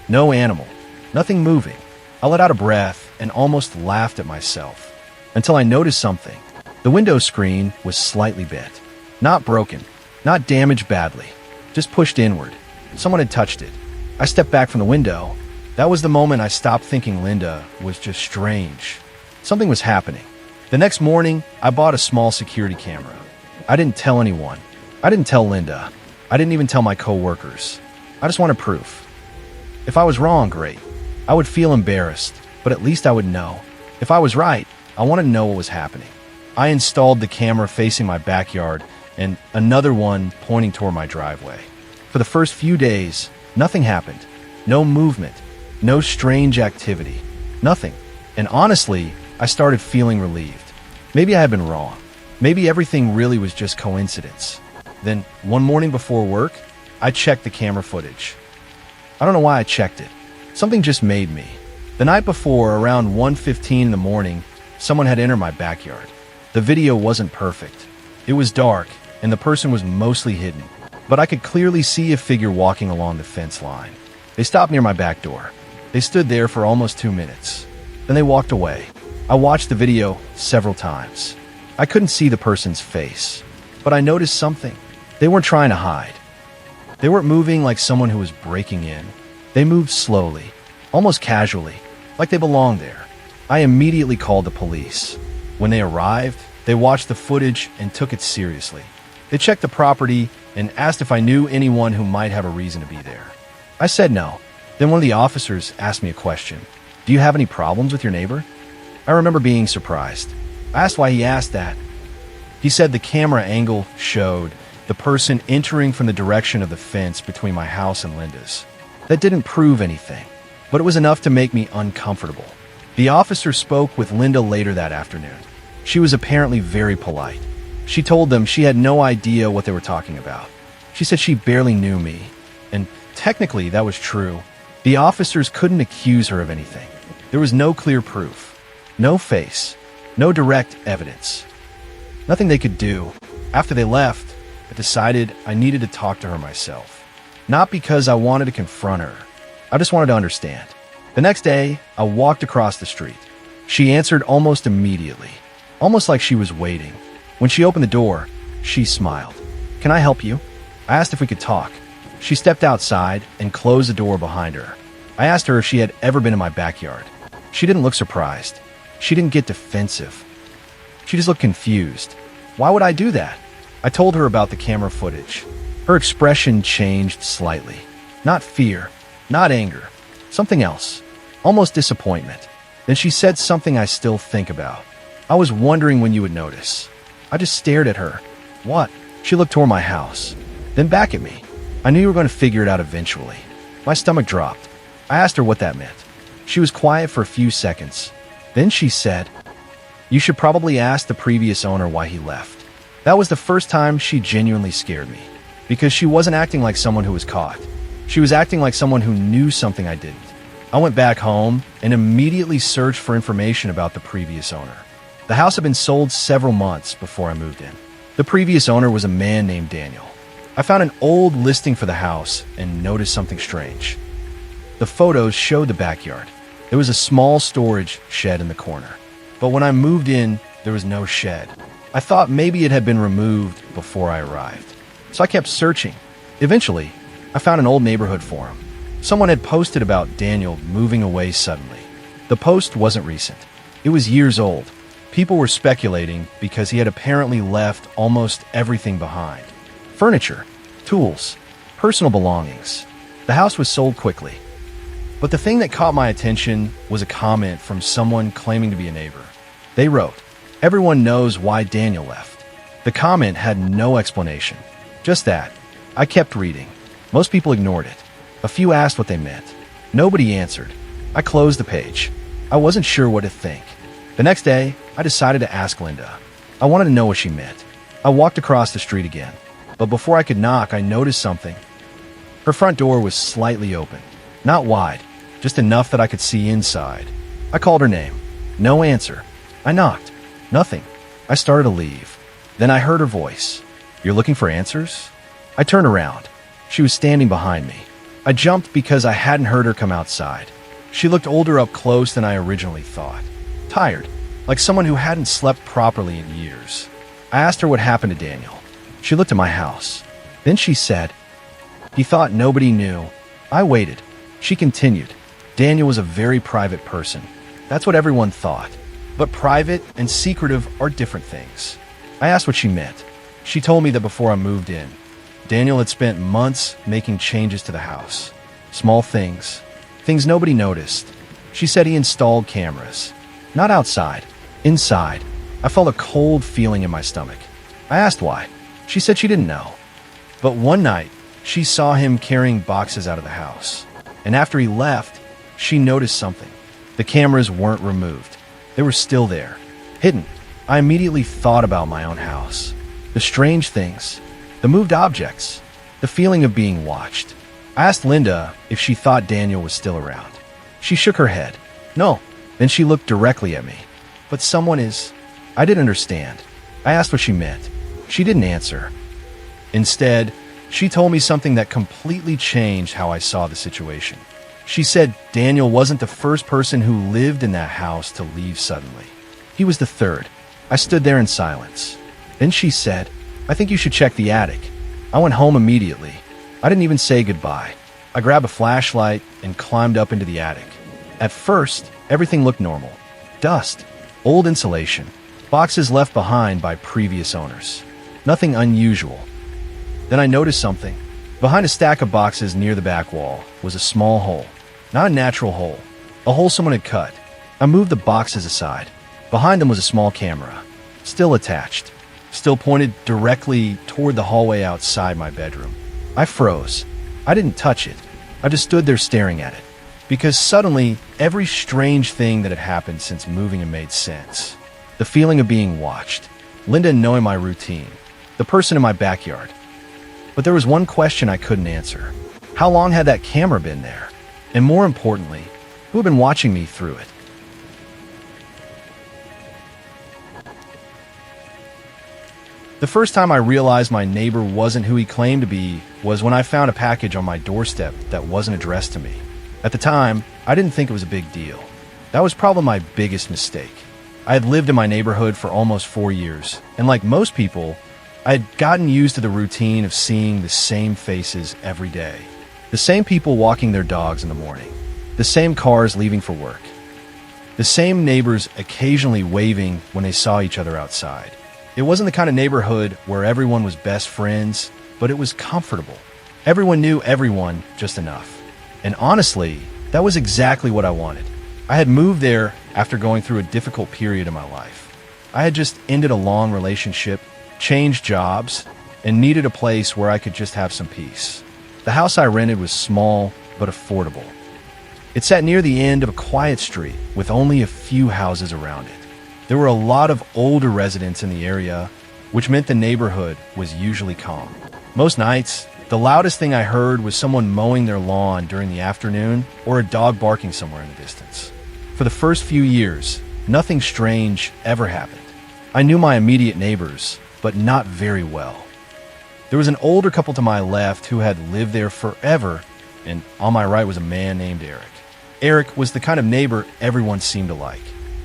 No animal. Nothing moving. I let out a breath and almost laughed at myself. Until I noticed something. The window screen was slightly bent. Not broken. Not damaged badly. Just pushed inward. Someone had touched it. I stepped back from the window. That was the moment I stopped thinking Linda was just strange. Something was happening. The next morning, I bought a small security camera. I didn't tell anyone. I didn't tell Linda. I didn't even tell my coworkers. I just wanted proof. If I was wrong, great. I would feel embarrassed, but at least I would know. If I was right, I wanted to know what was happening. I installed the camera facing my backyard and another one pointing toward my driveway. For the first few days, nothing happened. No movement. No strange activity. Nothing. And honestly, I started feeling relieved. Maybe I had been wrong. Maybe everything really was just coincidence. Then, one morning before work, I checked the camera footage. I don't know why I checked it. Something just made me. The night before, around 1:15 in the morning, someone had entered my backyard. The video wasn't perfect. It was dark, and the person was mostly hidden. But I could clearly see a figure walking along the fence line. They stopped near my back door. They stood there for almost 2 minutes. Then they walked away. I watched the video several times. I couldn't see the person's face, but I noticed something. They weren't trying to hide. They weren't moving like someone who was breaking in. They moved slowly, almost casually, like they belonged there. I immediately called the police. When they arrived, they watched the footage and took it seriously. They checked the property and asked if I knew anyone who might have a reason to be there. I said no. Then one of the officers asked me a question. Do you have any problems with your neighbor? I remember being surprised. I asked why he asked that. He said the camera angle showed the person entering from the direction of the fence between my house and Linda's. That didn't prove anything, but it was enough to make me uncomfortable. The officer spoke with Linda later that afternoon. She was apparently very polite. She told them she had no idea what they were talking about. She said she barely knew me, and technically that was true. The officers couldn't accuse her of anything. There was no clear proof, no face, no direct evidence. Nothing they could do. After they left, I decided I needed to talk to her myself. Not because I wanted to confront her. I just wanted to understand. The next day, I walked across the street. She answered almost immediately, almost like she was waiting. When she opened the door, she smiled. "Can I help you?" I asked if we could talk. She stepped outside and closed the door behind her. I asked her if she had ever been in my backyard. She didn't look surprised. She didn't get defensive. She just looked confused. Why would I do that? I told her about the camera footage. Her expression changed slightly. Not fear, not anger, something else. Almost disappointment. Then she said something I still think about. "I was wondering when you would notice." I just stared at her. "What?" She looked toward my house, then back at me. I knew you were going to figure it out eventually. My stomach dropped. I asked her what that meant. She was quiet for a few seconds. Then she said, "You should probably ask the previous owner why he left." That was the first time she genuinely scared me, because she wasn't acting like someone who was caught. She was acting like someone who knew something I didn't. I went back home and immediately searched for information about the previous owner. The house had been sold several months before I moved in. The previous owner was a man named Daniel. I found an old listing for the house and noticed something strange. The photos showed the backyard. There was a small storage shed in the corner. But when I moved in, there was no shed. I thought maybe it had been removed before I arrived. So I kept searching. Eventually, I found an old neighborhood forum. Someone had posted about Daniel moving away suddenly. The post wasn't recent. It was years old. People were speculating because he had apparently left almost everything behind. Furniture, tools, personal belongings. The house was sold quickly. But the thing that caught my attention was a comment from someone claiming to be a neighbor. They wrote, "Everyone knows why Daniel left." The comment had no explanation. Just that. I kept reading. Most people ignored it. A few asked what they meant. Nobody answered. I closed the page. I wasn't sure what to think. The next day, I decided to ask Linda. I wanted to know what she meant. I walked across the street again. But before I could knock, I noticed something. Her front door was slightly open. Not wide, just enough that I could see inside. I called her name. No answer. I knocked. Nothing. I started to leave. Then I heard her voice. "You're looking for answers?" I turned around. She was standing behind me. I jumped because I hadn't heard her come outside. She looked older up close than I originally thought. Tired, like someone who hadn't slept properly in years. I asked her what happened to Daniel. She looked at my house. Then she said, "He thought nobody knew." I waited. She continued, "Daniel was a very private person. That's what everyone thought. But private and secretive are different things." I asked what she meant. She told me that before I moved in, Daniel had spent months making changes to the house. Small things. Things nobody noticed. She said he installed cameras. Not outside. Inside. I felt a cold feeling in my stomach. I asked why. She said she didn't know. But one night, she saw him carrying boxes out of the house. And after he left, she noticed something. The cameras weren't removed. They were still there. Hidden. I immediately thought about my own house. The strange things. The moved objects. The feeling of being watched. I asked Linda if she thought Daniel was still around. She shook her head. No. Then she looked directly at me. "But someone is..." I didn't understand. I asked what she meant. She didn't answer. Instead, she told me something that completely changed how I saw the situation. She said Daniel wasn't the first person who lived in that house to leave suddenly. He was the third. I stood there in silence. Then she said, "I think you should check the attic." I went home immediately. I didn't even say goodbye. I grabbed a flashlight and climbed up into the attic. At first, everything looked normal. Dust, old insulation, boxes left behind by previous owners. Nothing unusual. Then I noticed something. Behind a stack of boxes near the back wall was a small hole. Not a natural hole. A hole someone had cut. I moved the boxes aside. Behind them was a small camera. Still attached. Still pointed directly toward the hallway outside my bedroom. I froze. I didn't touch it. I just stood there staring at it. Because suddenly, every strange thing that had happened since moving had made sense. The feeling of being watched. Linda knowing my routine. The person in my backyard. But there was one question I couldn't answer. How long had that camera been there? And more importantly, who had been watching me through it? The first time I realized my neighbor wasn't who he claimed to be was when I found a package on my doorstep that wasn't addressed to me. At the time, I didn't think it was a big deal. That was probably my biggest mistake. I had lived in my neighborhood for almost 4 years, and like most people, I had gotten used to the routine of seeing the same faces every day. The same people walking their dogs in the morning. The same cars leaving for work. The same neighbors occasionally waving when they saw each other outside. It wasn't the kind of neighborhood where everyone was best friends, but it was comfortable. Everyone knew everyone just enough. And honestly, that was exactly what I wanted. I had moved there after going through a difficult period in my life. I had just ended a long relationship, changed jobs, and needed a place where I could just have some peace. The house I rented was small but affordable. It sat near the end of a quiet street with only a few houses around it. There were a lot of older residents in the area, which meant the neighborhood was usually calm. Most nights, the loudest thing I heard was someone mowing their lawn during the afternoon or a dog barking somewhere in the distance. For the first few years, nothing strange ever happened. I knew my immediate neighbors, but not very well. There was an older couple to my left who had lived there forever, and on my right was a man named Eric. Eric was the kind of neighbor everyone seemed to like.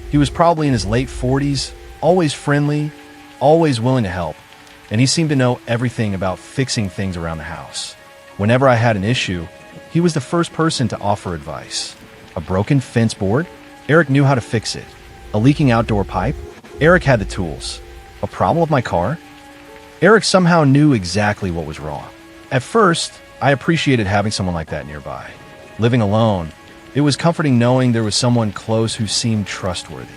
He was probably in his late 40s, always friendly, always willing to help, and he seemed to know everything about fixing things around the house. Whenever I had an issue, he was the first person to offer advice. A broken fence board? Eric knew how to fix it. A leaking outdoor pipe? Eric had the tools. A problem with my car? Eric somehow knew exactly what was wrong. At first, I appreciated having someone like that nearby. Living alone, it was comforting knowing there was someone close who seemed trustworthy.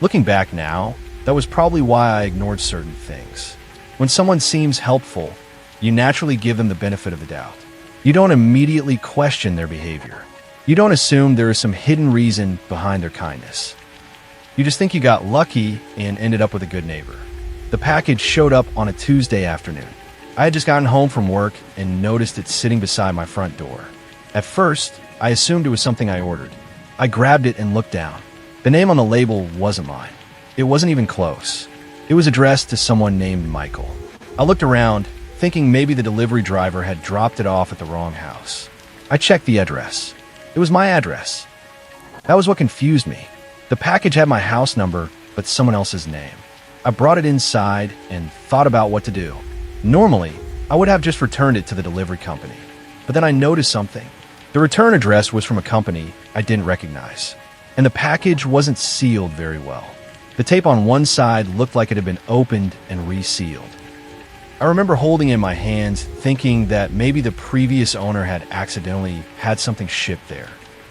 Looking back now, that was probably why I ignored certain things. When someone seems helpful, you naturally give them the benefit of the doubt. You don't immediately question their behavior. You don't assume there is some hidden reason behind their kindness. You just think you got lucky and ended up with a good neighbor. The package showed up on a Tuesday afternoon. I had just gotten home from work and noticed it sitting beside my front door. At first, I assumed it was something I ordered. I grabbed it and looked down. The name on the label wasn't mine. It wasn't even close. It was addressed to someone named Michael. I looked around, thinking maybe the delivery driver had dropped it off at the wrong house. I checked the address. It was my address. That was what confused me. The package had my house number, but someone else's name. I brought it inside and thought about what to do. Normally, I would have just returned it to the delivery company. But then I noticed something. The return address was from a company I didn't recognize, and the package wasn't sealed very well. The tape on one side looked like it had been opened and resealed. I remember holding it in my hands, thinking that maybe the previous owner had accidentally had something shipped there.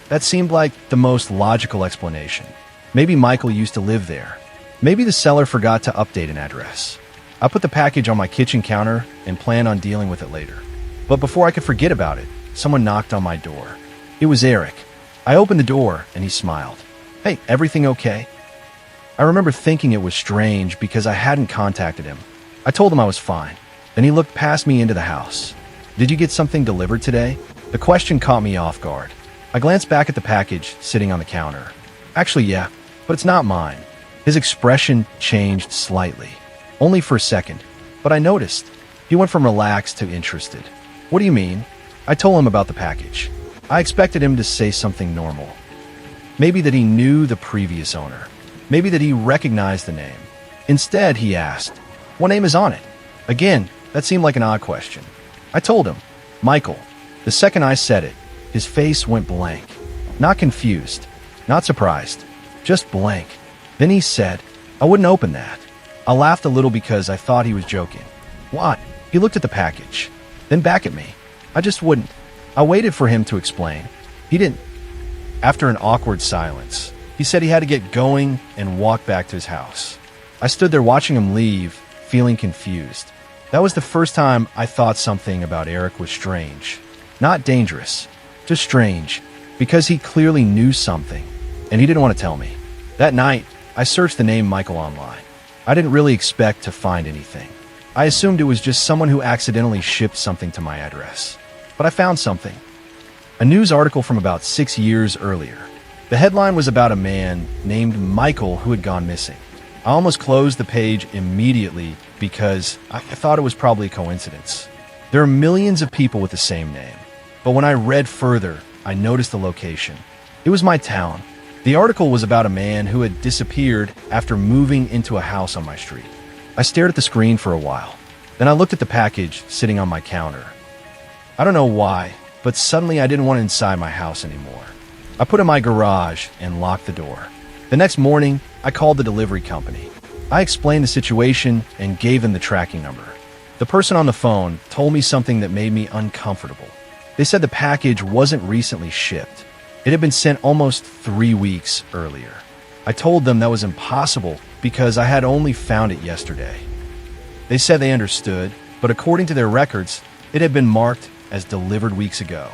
That seemed like the most logical explanation. Maybe Michael used to live there. Maybe the seller forgot to update an address. I put the package on my kitchen counter and planned on dealing with it later. But before I could forget about it, someone knocked on my door. It was Eric. I opened the door and he smiled. "Hey, everything okay?" I remember thinking it was strange because I hadn't contacted him. I told him I was fine. Then he looked past me into the house. "Did you get something delivered today?" The question caught me off guard. I glanced back at the package sitting on the counter. "Actually, yeah, but it's not mine." His expression changed slightly. Only for a second, but I noticed. He went from relaxed to interested. "What do you mean?" I told him about the package. I expected him to say something normal. Maybe that he knew the previous owner. Maybe that he recognized the name. Instead, he asked, "What name is on it?" Again, that seemed like an odd question. I told him, "Michael." The second I said it, his face went blank. Not confused, not surprised, just blank. Then he said, "I wouldn't open that." I laughed a little because I thought he was joking. "Why?" He looked at the package, then back at me. I just wouldn't. I waited for him to explain. He didn't. After an awkward silence, he said he had to get going and walk back to his house. I stood there watching him leave, feeling confused. That was the first time I thought something about Eric was strange. Not dangerous, just strange, because he clearly knew something, and he didn't want to tell me. That night, I searched the name Michael online. I didn't really expect to find anything. I assumed it was just someone who accidentally shipped something to my address. But I found something. A news article from about 6 years earlier. The headline was about a man named Michael who had gone missing. I almost closed the page immediately because I thought it was probably a coincidence. There are millions of people with the same name. But when I read further, I noticed the location. It was my town. The article was about a man who had disappeared after moving into a house on my street. I stared at the screen for a while. Then I looked at the package sitting on my counter. I don't know why, but suddenly I didn't want it inside my house anymore. I put it in my garage and locked the door. The next morning, I called the delivery company. I explained the situation and gave them the tracking number. The person on the phone told me something that made me uncomfortable. They said the package wasn't recently shipped. It had been sent almost 3 weeks earlier. I told them that was impossible because I had only found it yesterday. They said they understood, but according to their records, it had been marked as delivered weeks ago.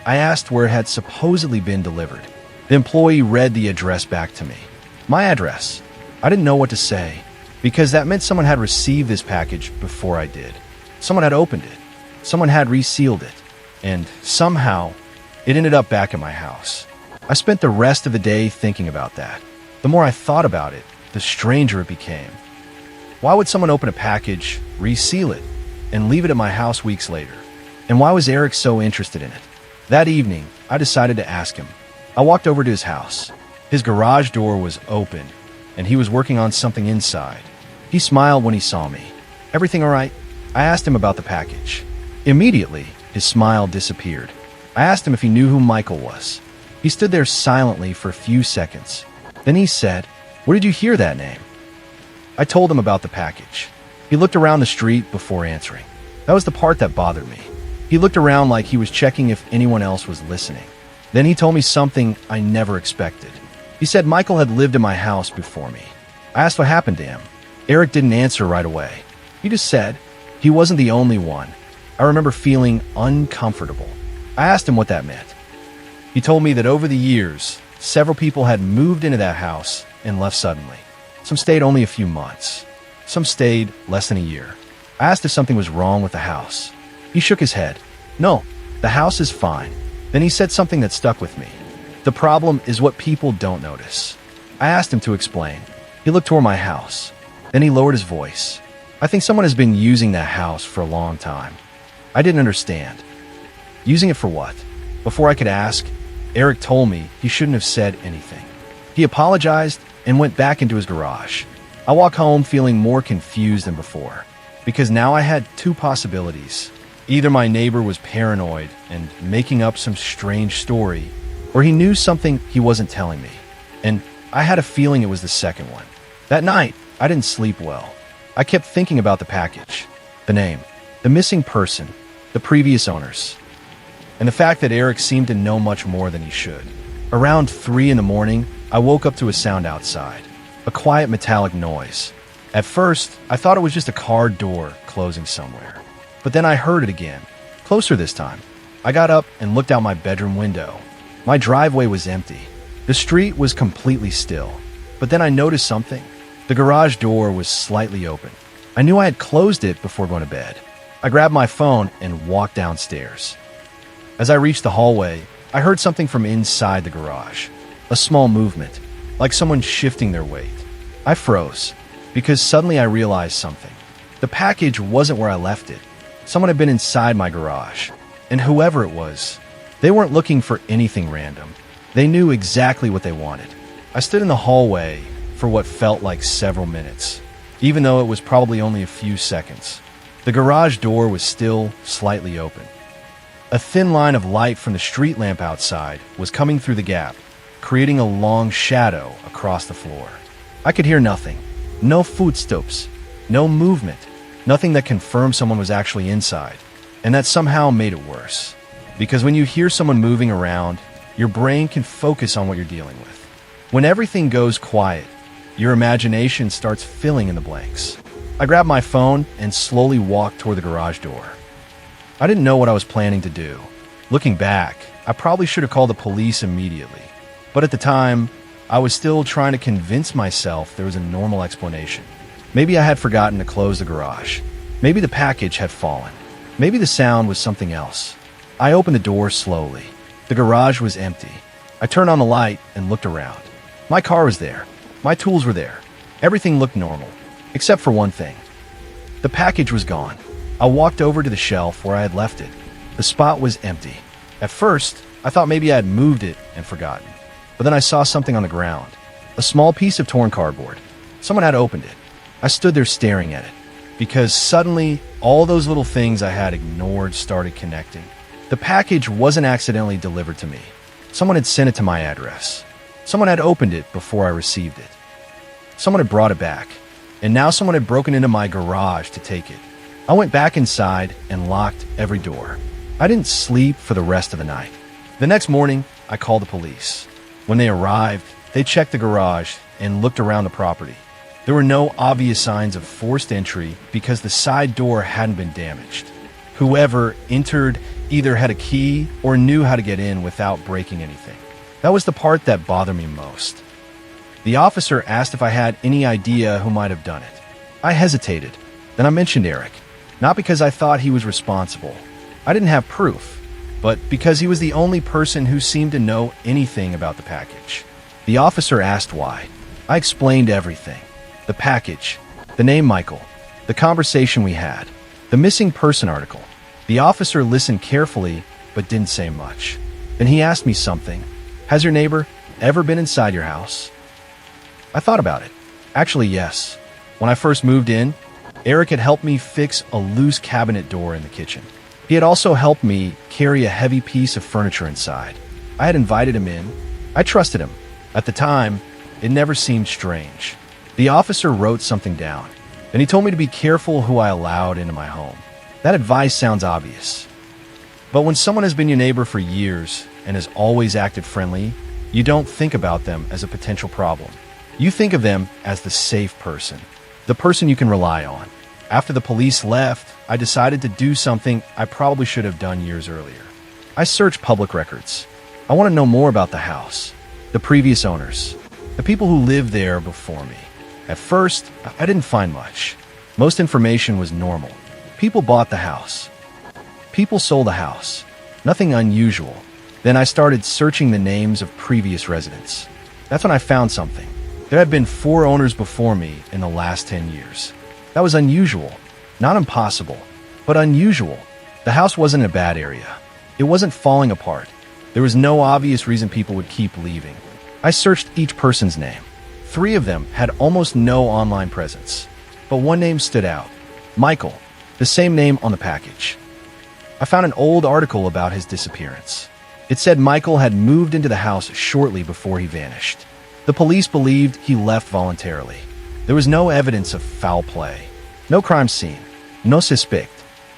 I asked where it had supposedly been delivered. The employee read the address back to me. My address. I didn't know what to say, because that meant someone had received this package before I did. Someone had opened it. Someone had resealed it. And somehow, it ended up back at my house. I spent the rest of the day thinking about that. The more I thought about it, the stranger it became. Why would someone open a package, reseal it, and leave it at my house weeks later? And why was Eric so interested in it? That evening, I decided to ask him. I walked over to his house. His garage door was open, and he was working on something inside. He smiled when he saw me. "Everything all right?" I asked him about the package. Immediately, his smile disappeared. I asked him if he knew who Michael was. He stood there silently for a few seconds. Then he said, "Where did you hear that name?" I told him about the package. He looked around the street before answering. That was the part that bothered me. He looked around like he was checking if anyone else was listening. Then he told me something I never expected. He said Michael had lived in my house before me. I asked what happened to him. Eric didn't answer right away. He just said he wasn't the only one. I remember feeling uncomfortable. I asked him what that meant. He told me that over the years, several people had moved into that house and left suddenly. Some stayed only a few months. Some stayed less than a year. I asked if something was wrong with the house. He shook his head. "No, the house is fine." Then he said something that stuck with me. "The problem is what people don't notice." I asked him to explain. He looked toward my house. Then he lowered his voice. "I think someone has been using that house for a long time." I didn't understand. Using it for what? Before I could ask, Eric told me he shouldn't have said anything. He apologized and went back into his garage. I walked home feeling more confused than before, because now I had two possibilities. Either my neighbor was paranoid and making up some strange story, or he knew something he wasn't telling me. And I had a feeling it was the second one. That night, I didn't sleep well. I kept thinking about the package, the name, the missing person, the previous owners, and the fact that Eric seemed to know much more than he should. Around 3 in the morning, I woke up to a sound outside, a quiet metallic noise. At first, I thought it was just a car door closing somewhere. But then I heard it again, closer this time. I got up and looked out my bedroom window. My driveway was empty. The street was completely still. But then I noticed something. The garage door was slightly open. I knew I had closed it before going to bed. I grabbed my phone and walked downstairs. As I reached the hallway, I heard something from inside the garage. A small movement, like someone shifting their weight. I froze, because suddenly I realized something. The package wasn't where I left it. Someone had been inside my garage. And whoever it was, they weren't looking for anything random. They knew exactly what they wanted. I stood in the hallway for what felt like several minutes, even though it was probably only a few seconds. The garage door was still slightly open. A thin line of light from the street lamp outside was coming through the gap, creating a long shadow across the floor. I could hear nothing. No footsteps, no movement, nothing that confirmed someone was actually inside. And that somehow made it worse. Because when you hear someone moving around, your brain can focus on what you're dealing with. When everything goes quiet, your imagination starts filling in the blanks. I grabbed my phone and slowly walked toward the garage door. I didn't know what I was planning to do. Looking back, I probably should have called the police immediately. But at the time, I was still trying to convince myself there was a normal explanation. Maybe I had forgotten to close the garage. Maybe the package had fallen. Maybe the sound was something else. I opened the door slowly. The garage was empty. I turned on the light and looked around. My car was there. My tools were there. Everything looked normal, except for one thing. The package was gone. I walked over to the shelf where I had left it. The spot was empty. At first, I thought maybe I had moved it and forgotten. But then I saw something on the ground. A small piece of torn cardboard. Someone had opened it. I stood there staring at it, because suddenly all those little things I had ignored started connecting. The package wasn't accidentally delivered to me. Someone had sent it to my address. Someone had opened it before I received it. Someone had brought it back, and now someone had broken into my garage to take it. I went back inside and locked every door. I didn't sleep for the rest of the night. The next morning, I called the police. When they arrived, they checked the garage and looked around the property. There were no obvious signs of forced entry because the side door hadn't been damaged. Whoever entered either had a key or knew how to get in without breaking anything. That was the part that bothered me most. The officer asked if I had any idea who might have done it. I hesitated. Then I mentioned Eric, not because I thought he was responsible. I didn't have proof, but because he was the only person who seemed to know anything about the package. The officer asked why. I explained everything. The package, the name Michael, the conversation we had, the missing person article. The officer listened carefully, but didn't say much. Then he asked me something. Has your neighbor ever been inside your house? I thought about it. Actually, yes. When I first moved in, Eric had helped me fix a loose cabinet door in the kitchen. He had also helped me carry a heavy piece of furniture inside. I had invited him in. I trusted him. At the time, it never seemed strange. The officer wrote something down. Then he told me to be careful who I allowed into my home. That advice sounds obvious. But when someone has been your neighbor for years and has always acted friendly, you don't think about them as a potential problem. You think of them as the safe person, the person you can rely on. After the police left, I decided to do something I probably should have done years earlier. I searched public records. I want to know more about the house, the previous owners, the people who lived there before me. At first, I didn't find much. Most information was normal. People bought the house. People sold the house. Nothing unusual. Then I started searching the names of previous residents. That's when I found something. There had been 4 owners before me in the last 10 years. That was unusual. Not impossible, but unusual. The house wasn't in a bad area. It wasn't falling apart. There was no obvious reason people would keep leaving. I searched each person's name. 3 of them had almost no online presence, but one name stood out. Michael, the same name on the package. I found an old article about his disappearance. It said Michael had moved into the house shortly before he vanished. The police believed he left voluntarily. There was no evidence of foul play. No crime scene. No suspect.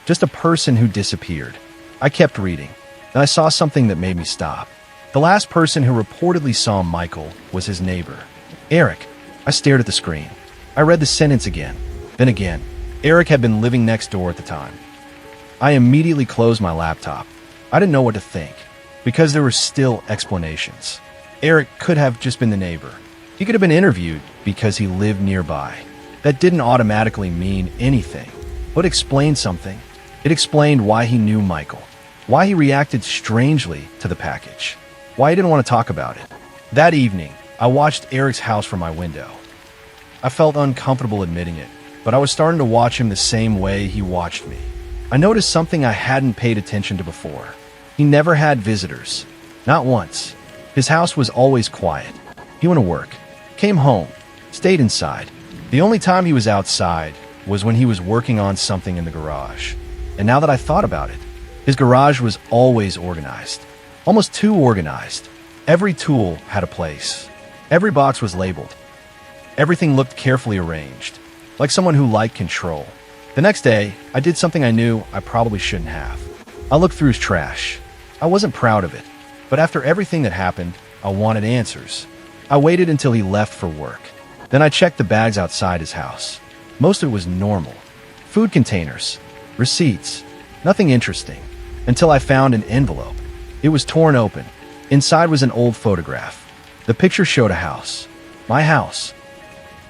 Just a person who disappeared. I kept reading. Then I saw something that made me stop. The last person who reportedly saw Michael was his neighbor, Eric. I stared at the screen. I read the sentence again. Then again. Eric had been living next door at the time. I immediately closed my laptop. I didn't know what to think, because there were still explanations. Eric could have just been the neighbor. He could have been interviewed because he lived nearby. That didn't automatically mean anything, but explained something. It explained why he knew Michael, why he reacted strangely to the package, why he didn't want to talk about it. That evening, I watched Eric's house from my window. I felt uncomfortable admitting it, but I was starting to watch him the same way he watched me. I noticed something I hadn't paid attention to before. He never had visitors. Not once. His house was always quiet. He went to work, came home, stayed inside. The only time he was outside was when he was working on something in the garage. And now that I thought about it, his garage was always organized. Almost too organized. Every tool had a place. Every box was labeled. Everything looked carefully arranged, like someone who liked control. The next day, I did something I knew I probably shouldn't have. I looked through his trash. I wasn't proud of it, but after everything that happened, I wanted answers. I waited until he left for work. Then I checked the bags outside his house. Most of it was normal. Food containers, receipts, nothing interesting, until I found an envelope. It was torn open. Inside was an old photograph. The picture showed a house. My house.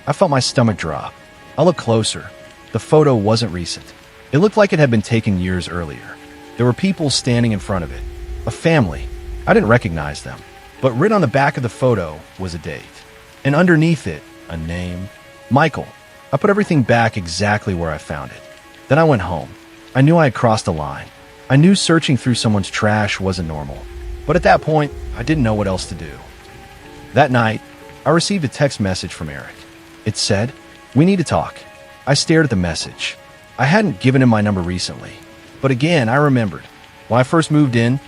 I felt my stomach drop. I looked closer. The photo wasn't recent. It looked like it had been taken years earlier. There were people standing in front of it. A family. I didn't recognize them. But written on the back of the photo was a date. And underneath it, a name. Michael. I put everything back exactly where I found it. Then I went home. I knew I had crossed a line. I knew searching through someone's trash wasn't normal. But at that point, I didn't know what else to do. That night, I received a text message from Eric. It said, "We need to talk." I stared at the message. I hadn't given him my number recently. But again, I remembered. When I first moved in,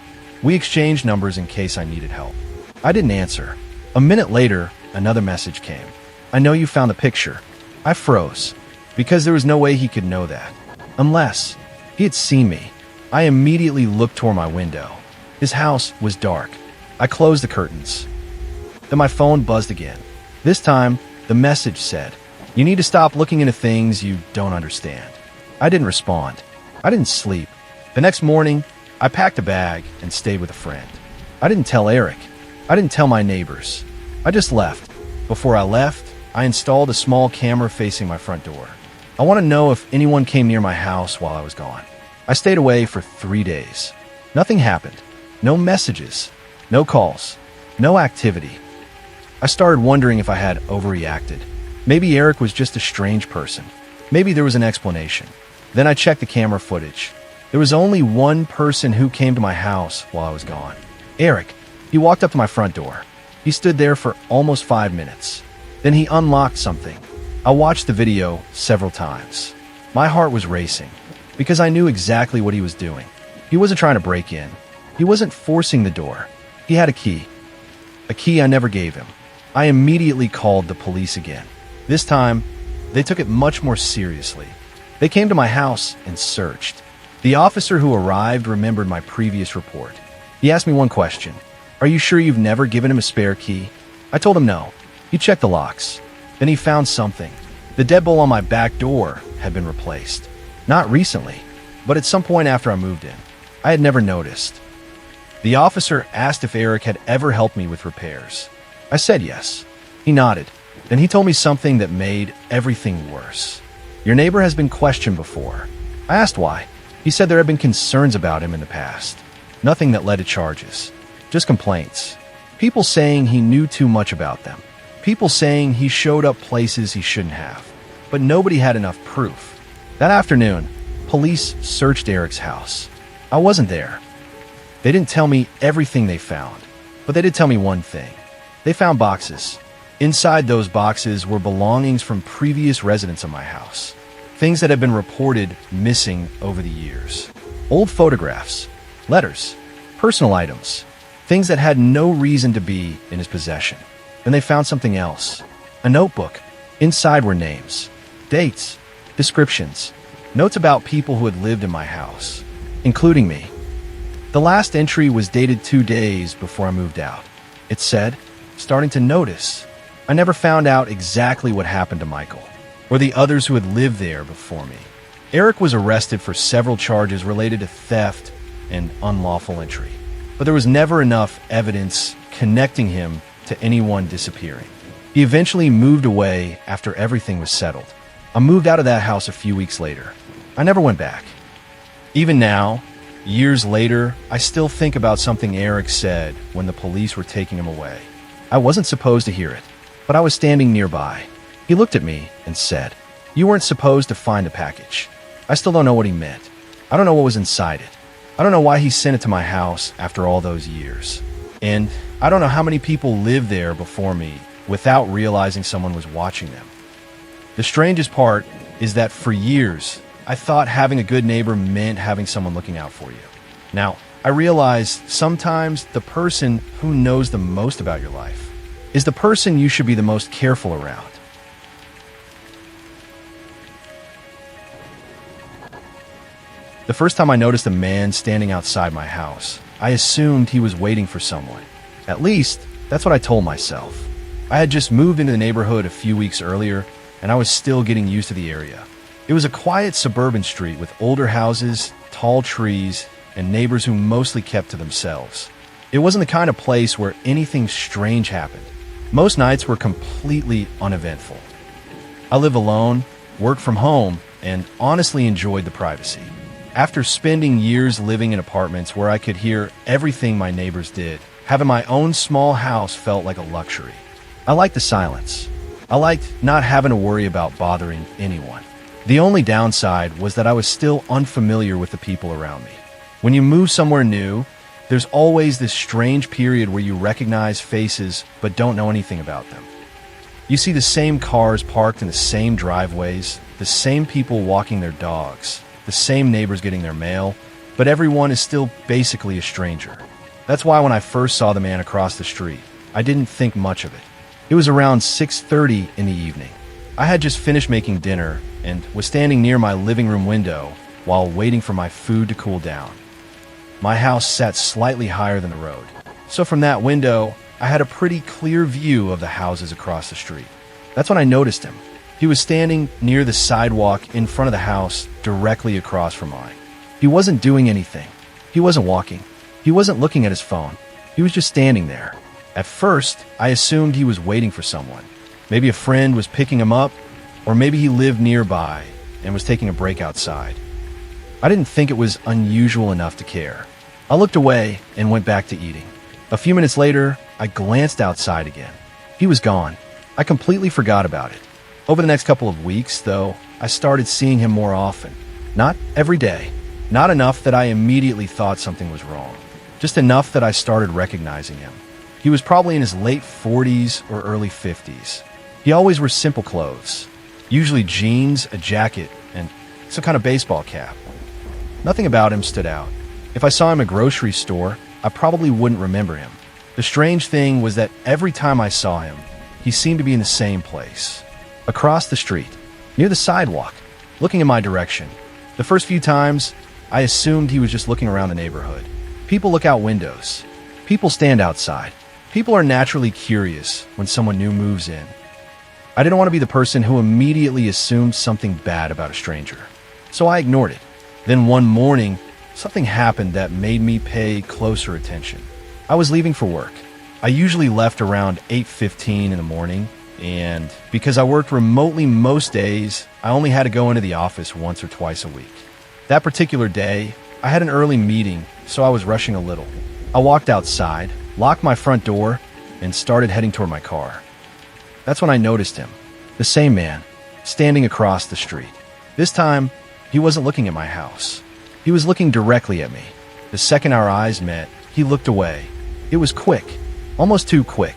we exchanged numbers in case I needed help. I didn't answer. A minute later, another message came. "I know you found the picture." I froze, because there was no way he could know that. Unless he had seen me. I immediately looked toward my window. His house was dark. I closed the curtains. Then my phone buzzed again. This time, the message said, "You need to stop looking into things you don't understand." I didn't respond. I didn't sleep. The next morning, I packed a bag and stayed with a friend. I didn't tell Eric. I didn't tell my neighbors. I just left. Before I left, I installed a small camera facing my front door. I want to know if anyone came near my house while I was gone. I stayed away for 3 days. Nothing happened. No messages. No calls. No activity. I started wondering if I had overreacted. Maybe Eric was just a strange person. Maybe there was an explanation. Then I checked the camera footage. There was only one person who came to my house while I was gone. Eric. He walked up to my front door. He stood there for almost 5 minutes. Then he unlocked something. I watched the video several times. My heart was racing because I knew exactly what he was doing. He wasn't trying to break in. He wasn't forcing the door. He had a key. A key I never gave him. I immediately called the police again. This time, they took it much more seriously. They came to my house and searched. The officer who arrived remembered my previous report. He asked me one question. "Are you sure you've never given him a spare key?" I told him no. He checked the locks. Then he found something. The deadbolt on my back door had been replaced. Not recently, but at some point after I moved in. I had never noticed. The officer asked if Eric had ever helped me with repairs. I said yes. He nodded. Then he told me something that made everything worse. "Your neighbor has been questioned before." I asked why. He said there had been concerns about him in the past. Nothing that led to charges. Just complaints. People saying he knew too much about them. People saying he showed up places he shouldn't have. But nobody had enough proof. That afternoon, police searched Eric's house. I wasn't there. They didn't tell me everything they found, but they did tell me one thing. They found boxes. Inside those boxes were belongings from previous residents of my house. Things that had been reported missing over the years. Old photographs, letters, personal items, things that had no reason to be in his possession. Then they found something else. A notebook. Inside were names, dates, descriptions, notes about people who had lived in my house, including me. The last entry was dated 2 days before I moved out. It said, "Starting to notice." I never found out exactly what happened to Michael or the others who had lived there before me. Eric was arrested for several charges related to theft and unlawful entry, but there was never enough evidence connecting him to anyone disappearing. He eventually moved away after everything was settled. I moved out of that house a few weeks later. I never went back. Even now, years later, I still think about something Eric said when the police were taking him away. I wasn't supposed to hear it, but I was standing nearby. He looked at me and said, "You weren't supposed to find the package." I still don't know what he meant. I don't know what was inside it. I don't know why he sent it to my house after all those years. And I don't know how many people lived there before me without realizing someone was watching them. The strangest part is that for years, I thought having a good neighbor meant having someone looking out for you. Now, I realize sometimes the person who knows the most about your life is the person you should be the most careful around. The first time I noticed a man standing outside my house, I assumed he was waiting for someone. At least, that's what I told myself. I had just moved into the neighborhood a few weeks earlier, and I was still getting used to the area. It was a quiet suburban street with older houses, tall trees, and neighbors who mostly kept to themselves. It wasn't the kind of place where anything strange happened. Most nights were completely uneventful. I live alone, work from home, and honestly enjoyed the privacy. After spending years living in apartments where I could hear everything my neighbors did, having my own small house felt like a luxury. I liked the silence. I liked not having to worry about bothering anyone. The only downside was that I was still unfamiliar with the people around me. When you move somewhere new, There's always this strange period where you recognize faces but don't know anything about them. You see the same cars parked in the same driveways, the same people walking their dogs, the same neighbors getting their mail, but everyone is still basically a stranger. That's why when I first saw the man across the street, I didn't think much of it. It was around 6:30 in the evening. I had just finished making dinner and was standing near my living room window while waiting for my food to cool down. My house sat slightly higher than the road, so from that window, I had a pretty clear view of the houses across the street. That's when I noticed him. He was standing near the sidewalk in front of the house directly across from mine. He wasn't doing anything. He wasn't walking. He wasn't looking at his phone. He was just standing there. At first, I assumed he was waiting for someone. Maybe a friend was picking him up, or maybe he lived nearby and was taking a break outside. I didn't think it was unusual enough to care. I looked away and went back to eating. A few minutes later, I glanced outside again. He was gone. I completely forgot about it. Over the next couple of weeks, though, I started seeing him more often. Not every day. Not enough that I immediately thought something was wrong. Just enough that I started recognizing him. He was probably in his late 40s or early 50s. He always wore simple clothes, usually jeans, a jacket, and some kind of baseball cap. Nothing about him stood out. If I saw him at a grocery store, I probably wouldn't remember him. The strange thing was that every time I saw him, he seemed to be in the same place. Across the street, near the sidewalk, looking in my direction. The first few times, I assumed he was just looking around the neighborhood. People look out windows. People stand outside. People are naturally curious when someone new moves in. I didn't want to be the person who immediately assumed something bad about a stranger, so I ignored it. Then one morning, something happened that made me pay closer attention. I was leaving for work. I usually left around 8:15 in the morning, and because I worked remotely most days, I only had to go into the office once or twice a week. That particular day, I had an early meeting, so I was rushing a little. I walked outside, locked my front door, and started heading toward my car. That's when I noticed him, the same man, standing across the street. This time, he wasn't looking at my house. He was looking directly at me. The second our eyes met, he looked away. It was quick, almost too quick,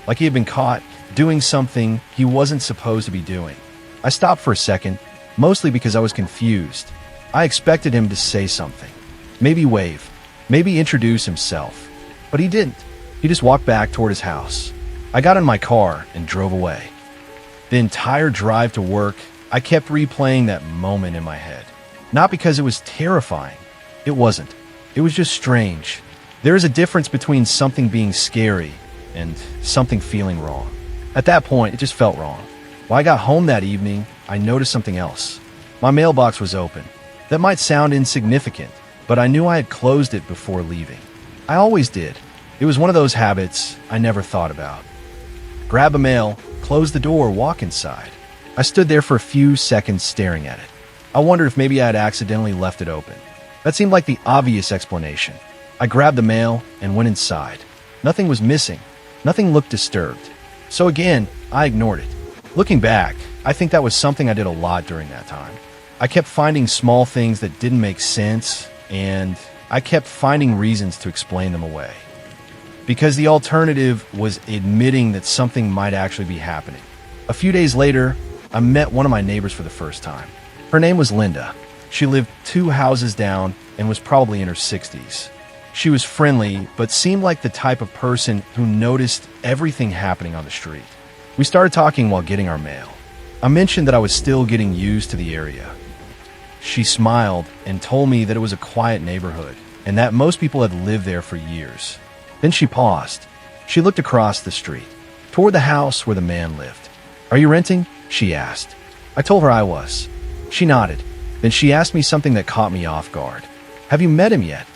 like he had been caught doing something he wasn't supposed to be doing. I stopped for a second, mostly because I was confused. I expected him to say something, maybe wave, maybe introduce himself, but he didn't. He just walked back toward his house. I got in my car and drove away. The entire drive to work, I kept replaying that moment in my head. Not because it was terrifying. It wasn't. It was just strange. There is a difference between something being scary and something feeling wrong. At that point, it just felt wrong. When I got home that evening, I noticed something else. My mailbox was open. That might sound insignificant, but I knew I had closed it before leaving. I always did. It was one of those habits I never thought about. Grab a mail, close the door, walk inside. I stood there for a few seconds staring at it. I wondered if maybe I had accidentally left it open. That seemed like the obvious explanation. I grabbed the mail and went inside. Nothing was missing. Nothing looked disturbed. So again, I ignored it. Looking back, I think that was something I did a lot during that time. I kept finding small things that didn't make sense, and I kept finding reasons to explain them away. Because the alternative was admitting that something might actually be happening. A few days later, I met one of my neighbors for the first time. Her name was Linda. She lived 2 houses down and was probably in her 60s. She was friendly, but seemed like the type of person who noticed everything happening on the street. We started talking while getting our mail. I mentioned that I was still getting used to the area. She smiled and told me that it was a quiet neighborhood and that most people had lived there for years. Then she paused. She looked across the street, toward the house where the man lived. "Are you renting?" she asked. I told her I was. She nodded. Then she asked me something that caught me off guard. "Have you met him yet?"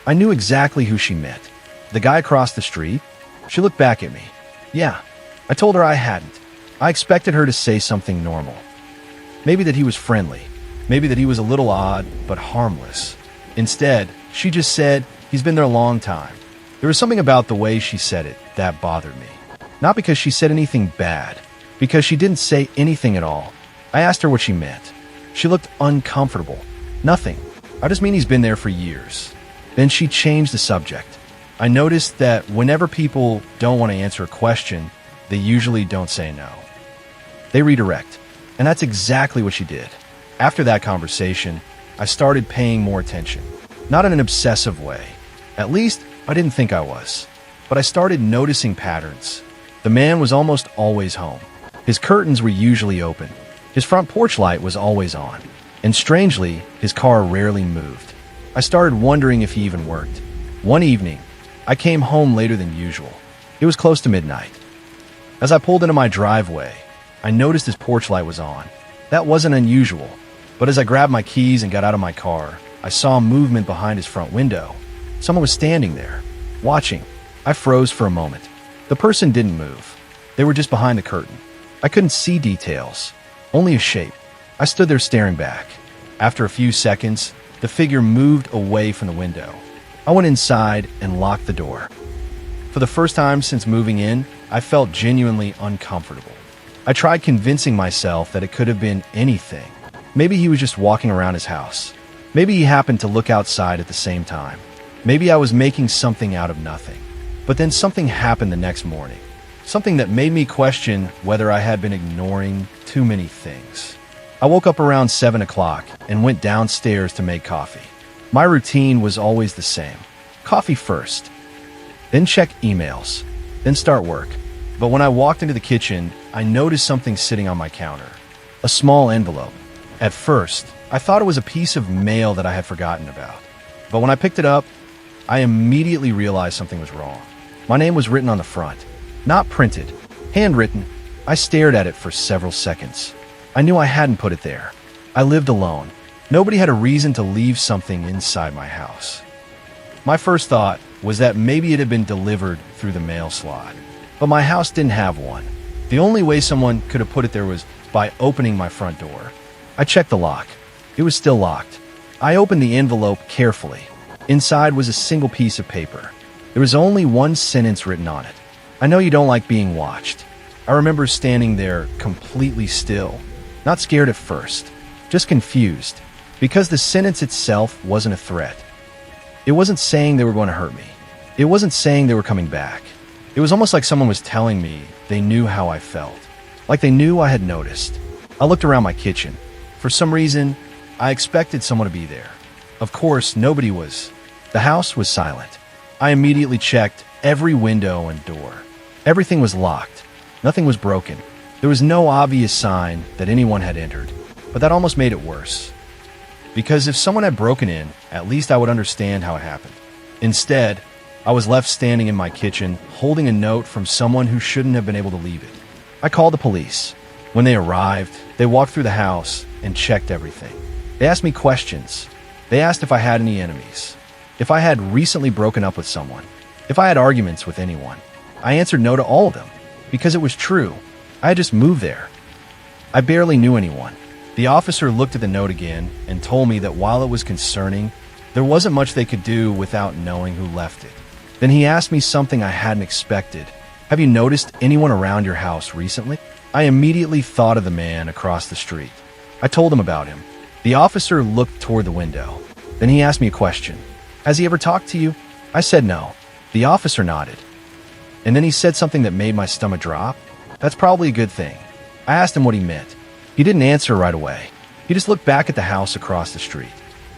I knew exactly who she meant. The guy across the street? She looked back at me. Yeah. I told her I hadn't. I expected her to say something normal. Maybe that he was friendly. Maybe that he was a little odd, but harmless. Instead, she just said, he's been there a long time. There was something about the way she said it that bothered me. Not because she said anything bad, because she didn't say anything at all. I asked her what she meant. She looked uncomfortable. Nothing. I just mean he's been there for years. Then she changed the subject. I noticed that whenever people don't want to answer a question, they usually don't say no. They redirect. And that's exactly what she did. After that conversation, I started paying more attention. Not in an obsessive way. At least, I didn't think I was. But I started noticing patterns. The man was almost always home. His curtains were usually open. His front porch light was always on. And strangely, his car rarely moved. I started wondering if he even worked. One evening, I came home later than usual. It was close to midnight. As I pulled into my driveway, I noticed his porch light was on. That wasn't unusual, but as I grabbed my keys and got out of my car, I saw movement behind his front window. Someone was standing there, watching. I froze for a moment. The person didn't move. They were just behind the curtain. I couldn't see details, only a shape. I stood there staring back. After a few seconds, the figure moved away from the window. I went inside and locked the door. For the first time since moving in, I felt genuinely uncomfortable. I tried convincing myself that it could have been anything. Maybe he was just walking around his house. Maybe he happened to look outside at the same time. Maybe I was making something out of nothing. But then something happened the next morning. Something that made me question whether I had been ignoring too many things. I woke up around 7 o'clock and went downstairs to make coffee. My routine was always the same. Coffee first, then check emails, then start work. But when I walked into the kitchen, I noticed something sitting on my counter. A small envelope. At first, I thought it was a piece of mail that I had forgotten about. But when I picked it up, I immediately realized something was wrong. My name was written on the front. Not printed. Handwritten. I stared at it for several seconds. I knew I hadn't put it there. I lived alone. Nobody had a reason to leave something inside my house. My first thought was that maybe it had been delivered through the mail slot. But my house didn't have one. The only way someone could have put it there was by opening my front door. I checked the lock. It was still locked. I opened the envelope carefully. Inside was a single piece of paper. There was only one sentence written on it. I know you don't like being watched. I remember standing there completely still, not scared at first, just confused, because the sentence itself wasn't a threat. It wasn't saying they were going to hurt me. It wasn't saying they were coming back. It was almost like someone was telling me they knew how I felt, like they knew I had noticed. I looked around my kitchen. For some reason, I expected someone to be there. Of course, nobody was. The house was silent. I immediately checked every window and door. Everything was locked. Nothing was broken. There was no obvious sign that anyone had entered, but that almost made it worse. Because if someone had broken in, at least I would understand how it happened. Instead, I was left standing in my kitchen, holding a note from someone who shouldn't have been able to leave it. I called the police. When they arrived, they walked through the house and checked everything. They asked me questions. They asked if I had any enemies, if I had recently broken up with someone, if I had arguments with anyone. I answered no to all of them, because it was true. I had just moved there. I barely knew anyone. The officer looked at the note again and told me that while it was concerning, there wasn't much they could do without knowing who left it. Then he asked me something I hadn't expected. Have you noticed anyone around your house recently? I immediately thought of the man across the street. I told him about him. The officer looked toward the window. Then he asked me a question. Has he ever talked to you? I said no. The officer nodded. And then he said something that made my stomach drop. That's probably a good thing. I asked him what he meant. He didn't answer right away. He just looked back at the house across the street.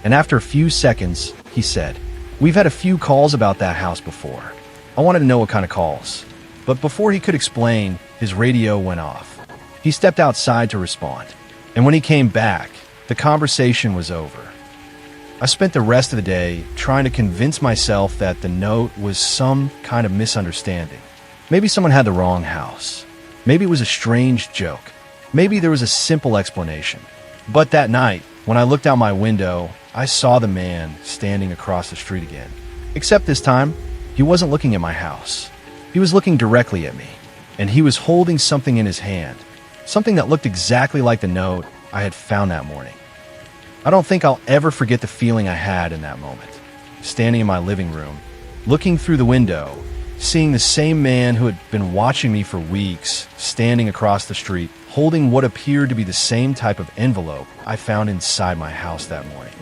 And after a few seconds, he said, "We've had a few calls about that house before." I wanted to know what kind of calls. But before he could explain, his radio went off. He stepped outside to respond. And when he came back, the conversation was over. I spent the rest of the day trying to convince myself that the note was some kind of misunderstanding. Maybe someone had the wrong house. Maybe it was a strange joke. Maybe there was a simple explanation. But that night, when I looked out my window, I saw the man standing across the street again. Except this time, he wasn't looking at my house. He was looking directly at me, and he was holding something in his hand, something that looked exactly like the note I had found that morning. I don't think I'll ever forget the feeling I had in that moment, standing in my living room, looking through the window, seeing the same man who had been watching me for weeks, standing across the street, holding what appeared to be the same type of envelope I found inside my house that morning.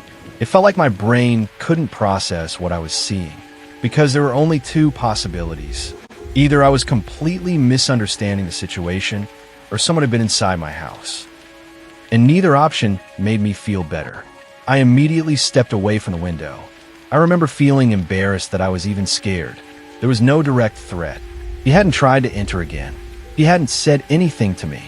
It felt like my brain couldn't process what I was seeing. because there were only two possibilities. Either I was completely misunderstanding the situation, or someone had been inside my house. And neither option made me feel better. I immediately stepped away from the window. I remember feeling embarrassed that I was even scared. There was no direct threat. He hadn't tried to enter again. He hadn't said anything to me.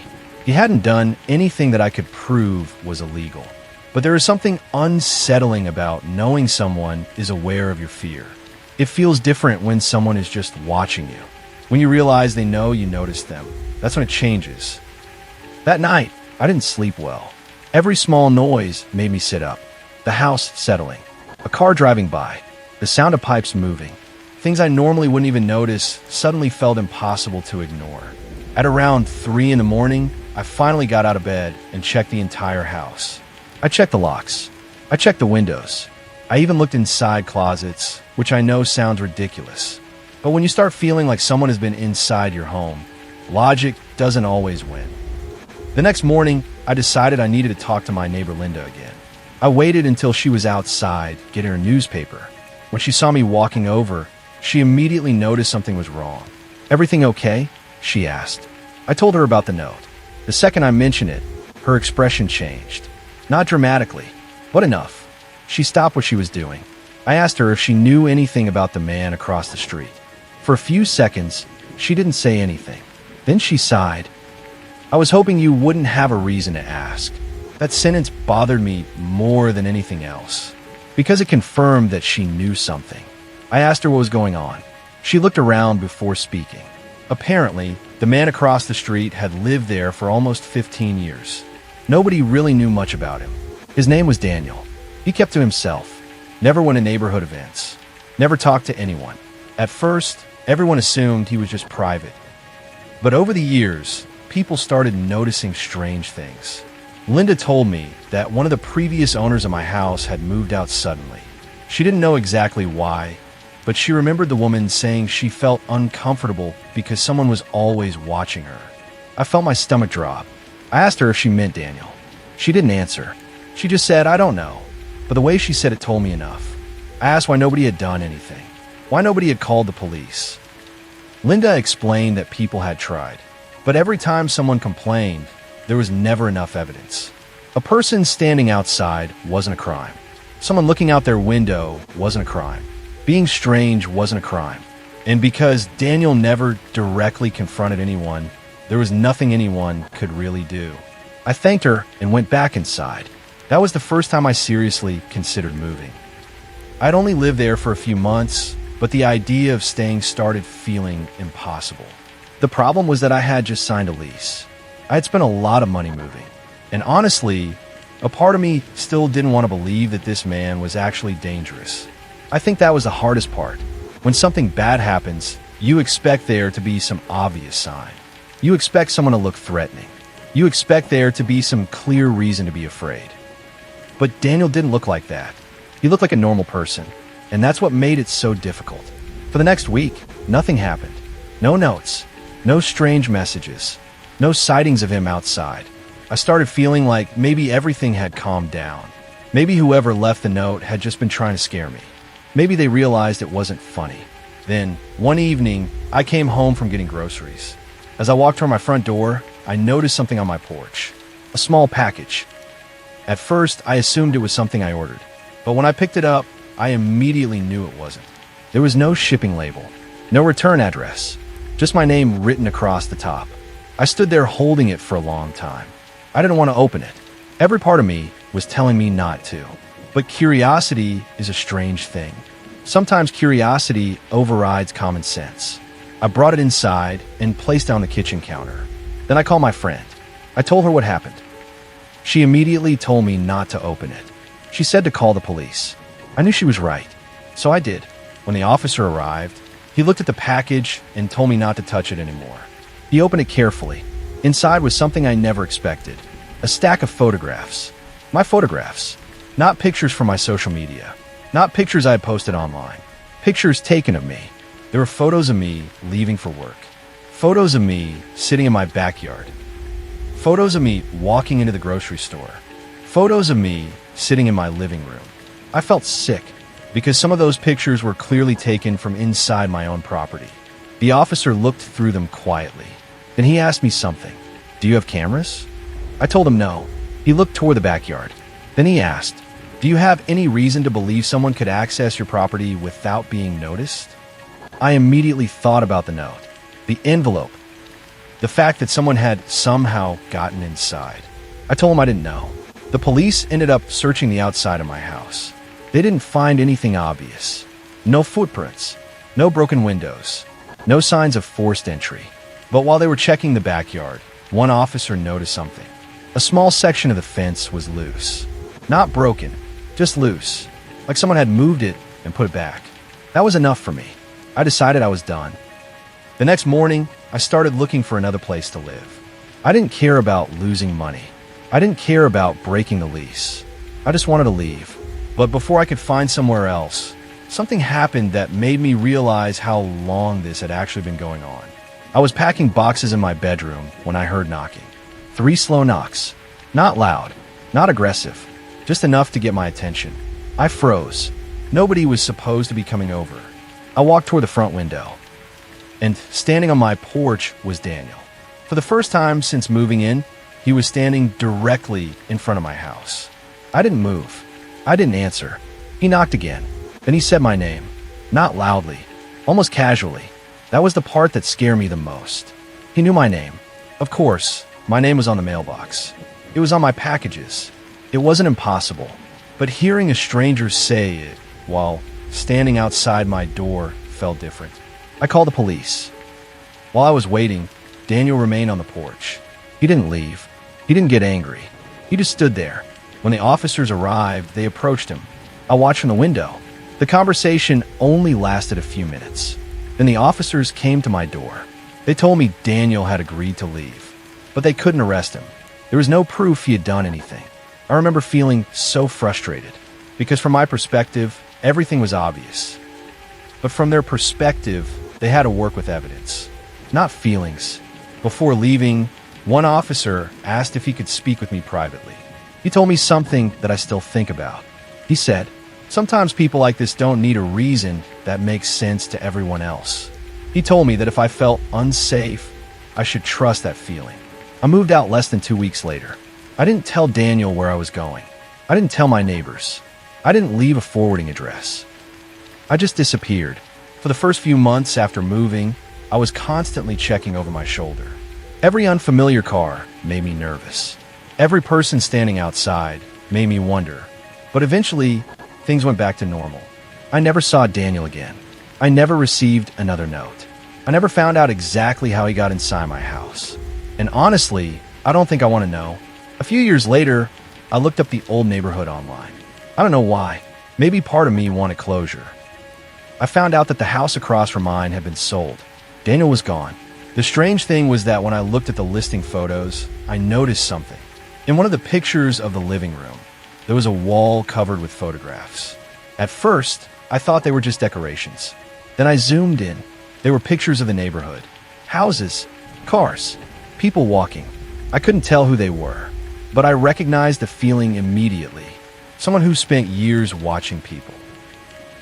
He hadn't done anything that I could prove was illegal. But there is something unsettling about knowing someone is aware of your fear. It feels different when someone is just watching you. When you realize they know you noticed them, that's when it changes. That night, I didn't sleep well. Every small noise made me sit up. The house settling, a car driving by, the sound of pipes moving. Things I normally wouldn't even notice suddenly felt impossible to ignore. At around 3 in the morning, I finally got out of bed and checked the entire house. I checked the locks. I checked the windows. I even looked inside closets, which I know sounds ridiculous. But when you start feeling like someone has been inside your home, logic doesn't always win. The next morning, I decided I needed to talk to my neighbor Linda again. I waited until she was outside getting her newspaper. When she saw me walking over, she immediately noticed something was wrong. "Everything okay?" she asked. I told her about the note. The second I mentioned it, her expression changed. Not dramatically, but enough. She stopped what she was doing. I asked her if she knew anything about the man across the street. For a few seconds, she didn't say anything. Then she sighed. "I was hoping you wouldn't have a reason to ask." That sentence bothered me more than anything else, because it confirmed that she knew something. I asked her what was going on. She looked around before speaking. Apparently, the man across the street had lived there for almost 15 years. Nobody really knew much about him. His name was Daniel. He kept to himself, never went to neighborhood events, never talked to anyone. At first, everyone assumed he was just private. But over the years, people started noticing strange things. Linda told me that one of the previous owners of my house had moved out suddenly. She didn't know exactly why, but she remembered the woman saying she felt uncomfortable because someone was always watching her. I felt my stomach drop. I asked her if she meant Daniel. She didn't answer. She just said, "I don't know." But the way she said it told me enough. I asked why nobody had done anything, why nobody had called the police. Linda explained that people had tried, but every time someone complained, there was never enough evidence. A person standing outside wasn't a crime. Someone looking out their window wasn't a crime. Being strange wasn't a crime. And because Daniel never directly confronted anyone, there was nothing anyone could really do. I thanked her and went back inside. That was the first time I seriously considered moving. I'd only lived there for a few months, but the idea of staying started feeling impossible. The problem was that I had just signed a lease. I had spent a lot of money moving. And honestly, a part of me still didn't want to believe that this man was actually dangerous. I think that was the hardest part. When something bad happens, you expect there to be some obvious sign. You expect someone to look threatening. You expect there to be some clear reason to be afraid. But Daniel didn't look like that. He looked like a normal person, and that's what made it so difficult. For the next week, nothing happened. No notes, no strange messages, no sightings of him outside. I started feeling like maybe everything had calmed down. Maybe whoever left the note had just been trying to scare me. Maybe they realized it wasn't funny. Then, one evening, I came home from getting groceries. As I walked toward my front door, I noticed something on my porch. A small package. At first, I assumed it was something I ordered. But when I picked it up, I immediately knew it wasn't. There was no shipping label, no return address, just my name written across the top. I stood there holding it for a long time. I didn't want to open it. Every part of me was telling me not to. But curiosity is a strange thing. Sometimes curiosity overrides common sense. I brought it inside and placed it on the kitchen counter. Then I called my friend. I told her what happened. She immediately told me not to open it. She said to call the police. I knew she was right, so I did. When the officer arrived, he looked at the package and told me not to touch it anymore. He opened it carefully. Inside was something I never expected. A stack of photographs. My photographs. Not pictures from my social media. Not pictures I had posted online. Pictures taken of me. There were photos of me leaving for work. Photos of me sitting in my backyard. Photos of me walking into the grocery store. Photos of me sitting in my living room. I felt sick. because some of those pictures were clearly taken from inside my own property. The officer looked through them quietly. Then he asked me something. "Do you have cameras?" I told him no. He looked toward the backyard. Then he asked, "Do you have any reason to believe someone could access your property without being noticed?" I immediately thought about the note, the envelope, the fact that someone had somehow gotten inside. I told him I didn't know. The police ended up searching the outside of my house. They didn't find anything obvious. No footprints, no broken windows, no signs of forced entry. But while they were checking the backyard, one officer noticed something. A small section of the fence was loose. Not broken, just loose, like someone had moved it and put it back. That was enough for me. I decided I was done. The next morning, I started looking for another place to live. I didn't care about losing money. I didn't care about breaking the lease. I just wanted to leave. But before I could find somewhere else, something happened that made me realize how long this had actually been going on. I was packing boxes in my bedroom when I heard knocking. 3 slow knocks. Not loud, not aggressive, just enough to get my attention. I froze. Nobody was supposed to be coming over. I walked toward the front window, and standing on my porch was Daniel. For the first time since moving in, he was standing directly in front of my house. I didn't move. I didn't answer. He knocked again. Then he said my name. Not loudly, almost casually. That was the part that scared me the most. He knew my name. Of course, my name was on the mailbox. It was on my packages. It wasn't impossible. But hearing a stranger say it while standing outside my door felt different. I called the police. While I was waiting, Daniel remained on the porch. He didn't leave. He didn't get angry. He just stood there. When the officers arrived, they approached him. I watched from the window. The conversation only lasted a few minutes. Then the officers came to my door. They told me Daniel had agreed to leave, but they couldn't arrest him. There was no proof he had done anything. I remember feeling so frustrated, because from my perspective, everything was obvious. But from their perspective, they had to work with evidence, not feelings. Before leaving, one officer asked if he could speak with me privately. He told me something that I still think about. He said, "Sometimes people like this don't need a reason that makes sense to everyone else." He told me that if I felt unsafe, I should trust that feeling. I moved out less than 2 weeks later. I didn't tell Daniel where I was going. I didn't tell my neighbors. I didn't leave a forwarding address. I just disappeared. For the first few months after moving, I was constantly checking over my shoulder. Every unfamiliar car made me nervous. Every person standing outside made me wonder. But eventually, things went back to normal. I never saw Daniel again. I never received another note. I never found out exactly how he got inside my house. And honestly, I don't think I want to know. A few years later, I looked up the old neighborhood online. I don't know why. Maybe part of me wanted closure. I found out that the house across from mine had been sold. Daniel was gone. The strange thing was that when I looked at the listing photos, I noticed something. In one of the pictures of the living room, there was a wall covered with photographs. At first, I thought they were just decorations. Then I zoomed in. They were pictures of the neighborhood. Houses, cars, people walking. I couldn't tell who they were, but I recognized the feeling immediately. Someone who spent years watching people.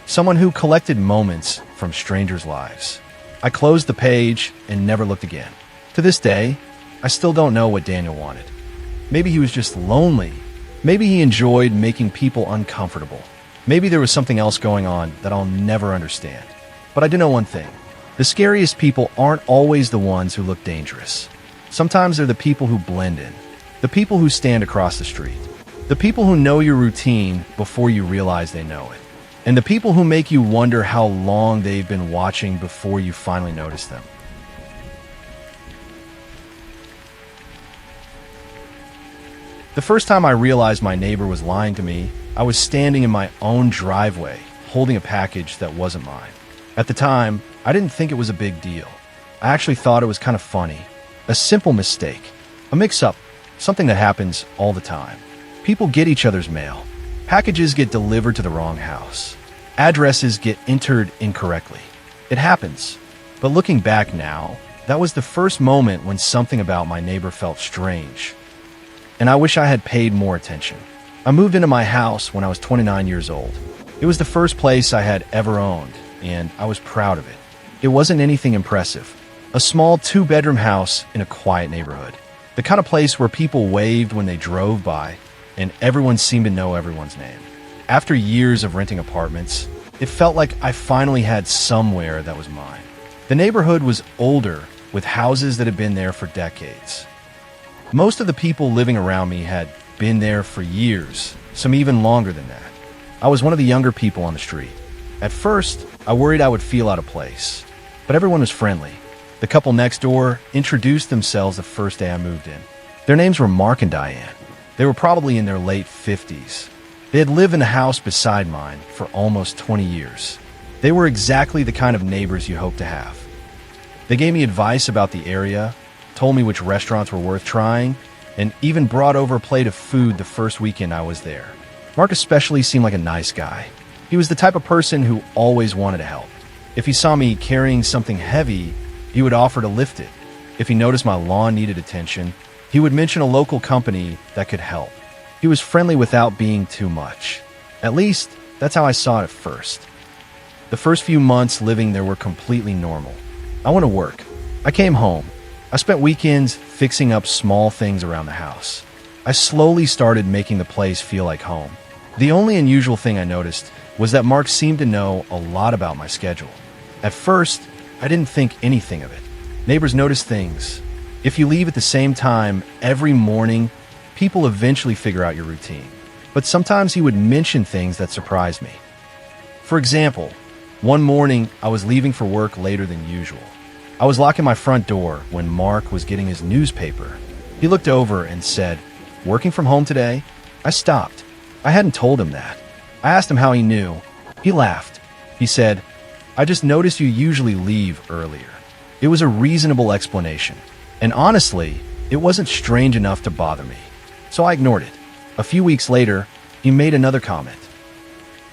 Someone who collected moments from strangers' lives. I closed the page and never looked again. To this day, I still don't know what Daniel wanted. Maybe he was just lonely. Maybe he enjoyed making people uncomfortable. Maybe there was something else going on that I'll never understand. But I do know one thing. The scariest people aren't always the ones who look dangerous. Sometimes they're the people who blend in. The people who stand across the street. The people who know your routine before you realize they know it. And the people who make you wonder how long they've been watching before you finally notice them. The first time I realized my neighbor was lying to me, I was standing in my own driveway, holding a package that wasn't mine. At the time, I didn't think it was a big deal. I actually thought it was kind of funny. A simple mistake. A mix-up. Something that happens all the time. People get each other's mail. Packages get delivered to the wrong house. Addresses get entered incorrectly. It happens. But looking back now, that was the first moment when something about my neighbor felt strange. And I wish I had paid more attention. I moved into my house when I was 29 years old. It was the first place I had ever owned, and I was proud of it. It wasn't anything impressive. A small two-bedroom house in a quiet neighborhood. The kind of place where people waved when they drove by, and everyone seemed to know everyone's name. After years of renting apartments, it felt like I finally had somewhere that was mine. The neighborhood was older, with houses that had been there for decades. Most of the people living around me had been there for years, some even longer than that. I was one of the younger people on the street. At first, I worried I would feel out of place, but everyone was friendly. The couple next door introduced themselves the first day I moved in. Their names were Mark and Diane. They were probably in their late 50s. They had lived in the house beside mine for almost 20 years. They were exactly the kind of neighbors you hope to have. They gave me advice about the area, told me which restaurants were worth trying, and even brought over a plate of food the first weekend I was there. Mark especially seemed like a nice guy. He was the type of person who always wanted to help. If he saw me carrying something heavy, he would offer to lift it. If he noticed my lawn needed attention, he would mention a local company that could help. He was friendly without being too much. At least, that's how I saw it at first. The first few months living there were completely normal. I went to work. I came home. I spent weekends fixing up small things around the house. I slowly started making the place feel like home. The only unusual thing I noticed was that Mark seemed to know a lot about my schedule. At first, I didn't think anything of it. Neighbors notice things. If you leave at the same time every morning, people eventually figure out your routine. But sometimes he would mention things that surprised me. For example, one morning I was leaving for work later than usual. I was locking my front door when Mark was getting his newspaper. He looked over and said, "Working from home today?" I stopped. I hadn't told him that. I asked him how he knew. He laughed. He said, "I just noticed you usually leave earlier." It was a reasonable explanation. And honestly, it wasn't strange enough to bother me. So I ignored it. A few weeks later, he made another comment.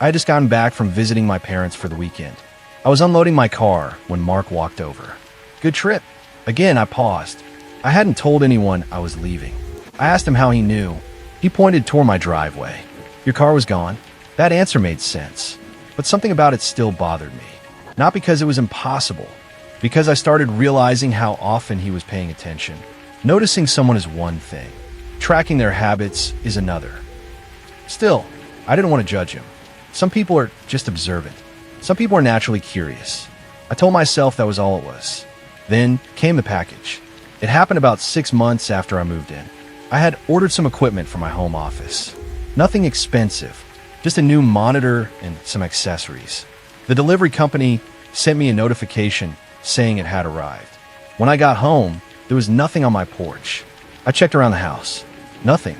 I had just gotten back from visiting my parents for the weekend. I was unloading my car when Mark walked over. "Good trip." Again, I paused. I hadn't told anyone I was leaving. I asked him how he knew. He pointed toward my driveway. "Your car was gone." That answer made sense, but something about it still bothered me. Not because it was impossible, because I started realizing how often he was paying attention. Noticing someone is one thing. Tracking their habits is another. Still, I didn't want to judge him. Some people are just observant. Some people are naturally curious. I told myself that was all it was. Then came the package. It happened about 6 months after I moved in. I had ordered some equipment for my home office. Nothing expensive, just a new monitor and some accessories. The delivery company sent me a notification saying it had arrived. When I got home, there was nothing on my porch. I checked around the house. Nothing.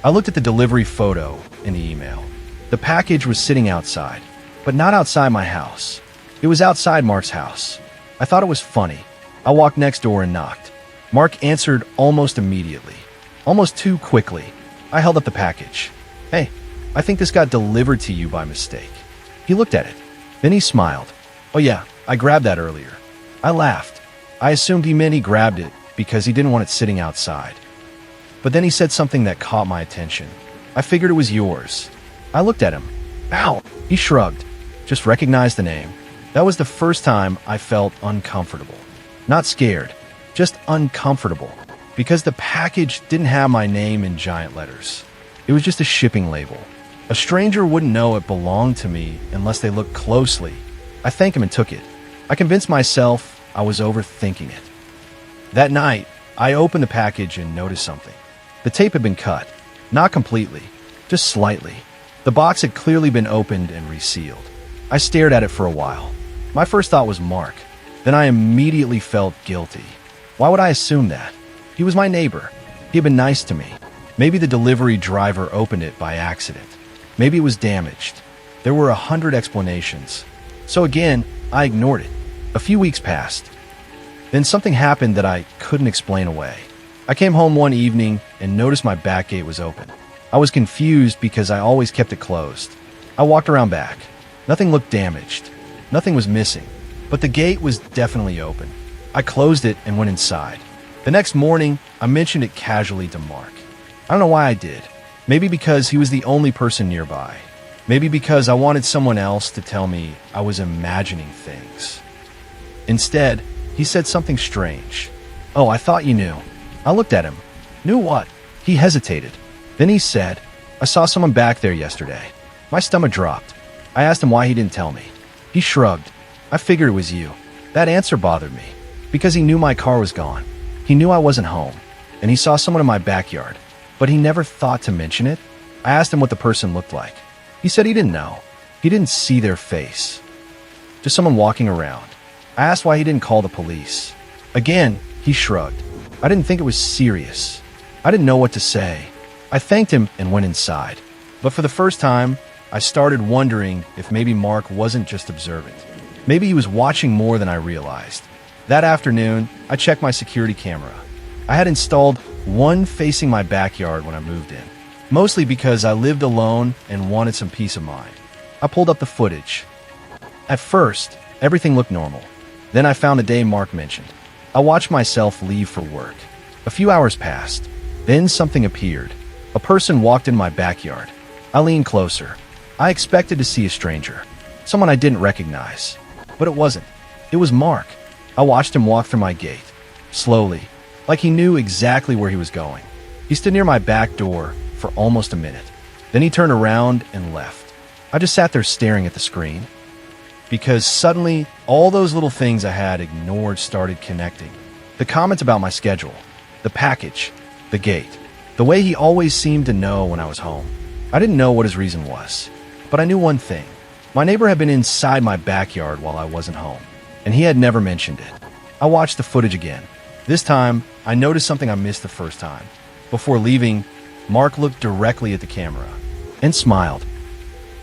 I looked at the delivery photo in the email. The package was sitting outside, but not outside my house. It was outside Mark's house. I thought it was funny. I walked next door and knocked. Mark answered almost immediately. Almost too quickly. I held up the package. "Hey, I think this got delivered to you by mistake." He looked at it. Then he smiled. "Oh yeah, I grabbed that earlier." I laughed. I assumed he meant he grabbed it because he didn't want it sitting outside. But then he said something that caught my attention. "I figured it was yours." I looked at him. "Ow!" He shrugged. Just recognized the name. That was the first time I felt uncomfortable. Not scared, just uncomfortable. Because the package didn't have my name in giant letters. It was just a shipping label. A stranger wouldn't know it belonged to me unless they looked closely. I thanked him and took it. I convinced myself I was overthinking it. That night, I opened the package and noticed something. The tape had been cut. Not completely, just slightly. The box had clearly been opened and resealed. I stared at it for a while. My first thought was Mark. Then I immediately felt guilty. Why would I assume that? He was my neighbor. He had been nice to me. Maybe the delivery driver opened it by accident. Maybe it was damaged. There were 100 explanations. So again, I ignored it. A few weeks passed. Then something happened that I couldn't explain away. I came home one evening and noticed my back gate was open. I was confused because I always kept it closed. I walked around back. Nothing looked damaged. Nothing was missing. But the gate was definitely open. I closed it and went inside. The next morning, I mentioned it casually to Mark. I don't know why I did. Maybe because he was the only person nearby. Maybe because I wanted someone else to tell me I was imagining things. Instead, he said something strange. "Oh, I thought you knew." I looked at him. "Knew what?" He hesitated. Then he said, "I saw someone back there yesterday." My stomach dropped. I asked him why he didn't tell me. He shrugged. "I figured it was you." That answer bothered me, because he knew my car was gone. He knew I wasn't home, and he saw someone in my backyard, but he never thought to mention it. I asked him what the person looked like. He said he didn't know. He didn't see their face. Just someone walking around. I asked why he didn't call the police. Again, he shrugged. I didn't think it was serious. I didn't know what to say. I thanked him and went inside. But for the first time, I started wondering if maybe Mark wasn't just observant. Maybe he was watching more than I realized. That afternoon, I checked my security camera. I had installed one facing my backyard when I moved in, mostly because I lived alone and wanted some peace of mind. I pulled up the footage. At first, everything looked normal. Then I found the day Mark mentioned. I watched myself leave for work. A few hours passed. Then something appeared. A person walked in my backyard. I leaned closer. I expected to see a stranger, someone I didn't recognize. But it wasn't. It was Mark. I watched him walk through my gate, slowly, like he knew exactly where he was going. He stood near my back door for almost a minute. Then he turned around and left. I just sat there staring at the screen, because suddenly all those little things I had ignored started connecting. The comments about my schedule, the package, the gate, the way he always seemed to know when I was home. I didn't know what his reason was, but I knew one thing. My neighbor had been inside my backyard while I wasn't home, and he had never mentioned it. I watched the footage again. This time, I noticed something I missed the first time. Before leaving, Mark looked directly at the camera and smiled.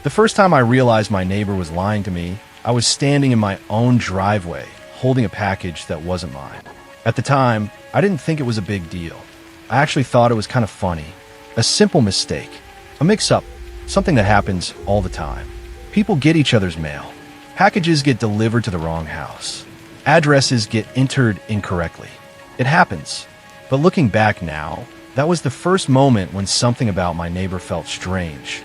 The first time I realized my neighbor was lying to me, I was standing in my own driveway, holding a package that wasn't mine. At the time, I didn't think it was a big deal. I actually thought it was kind of funny. A simple mistake. A mix-up. Something that happens all the time. People get each other's mail. Packages get delivered to the wrong house. Addresses get entered incorrectly. It happens. But looking back now, that was the first moment when something about my neighbor felt strange.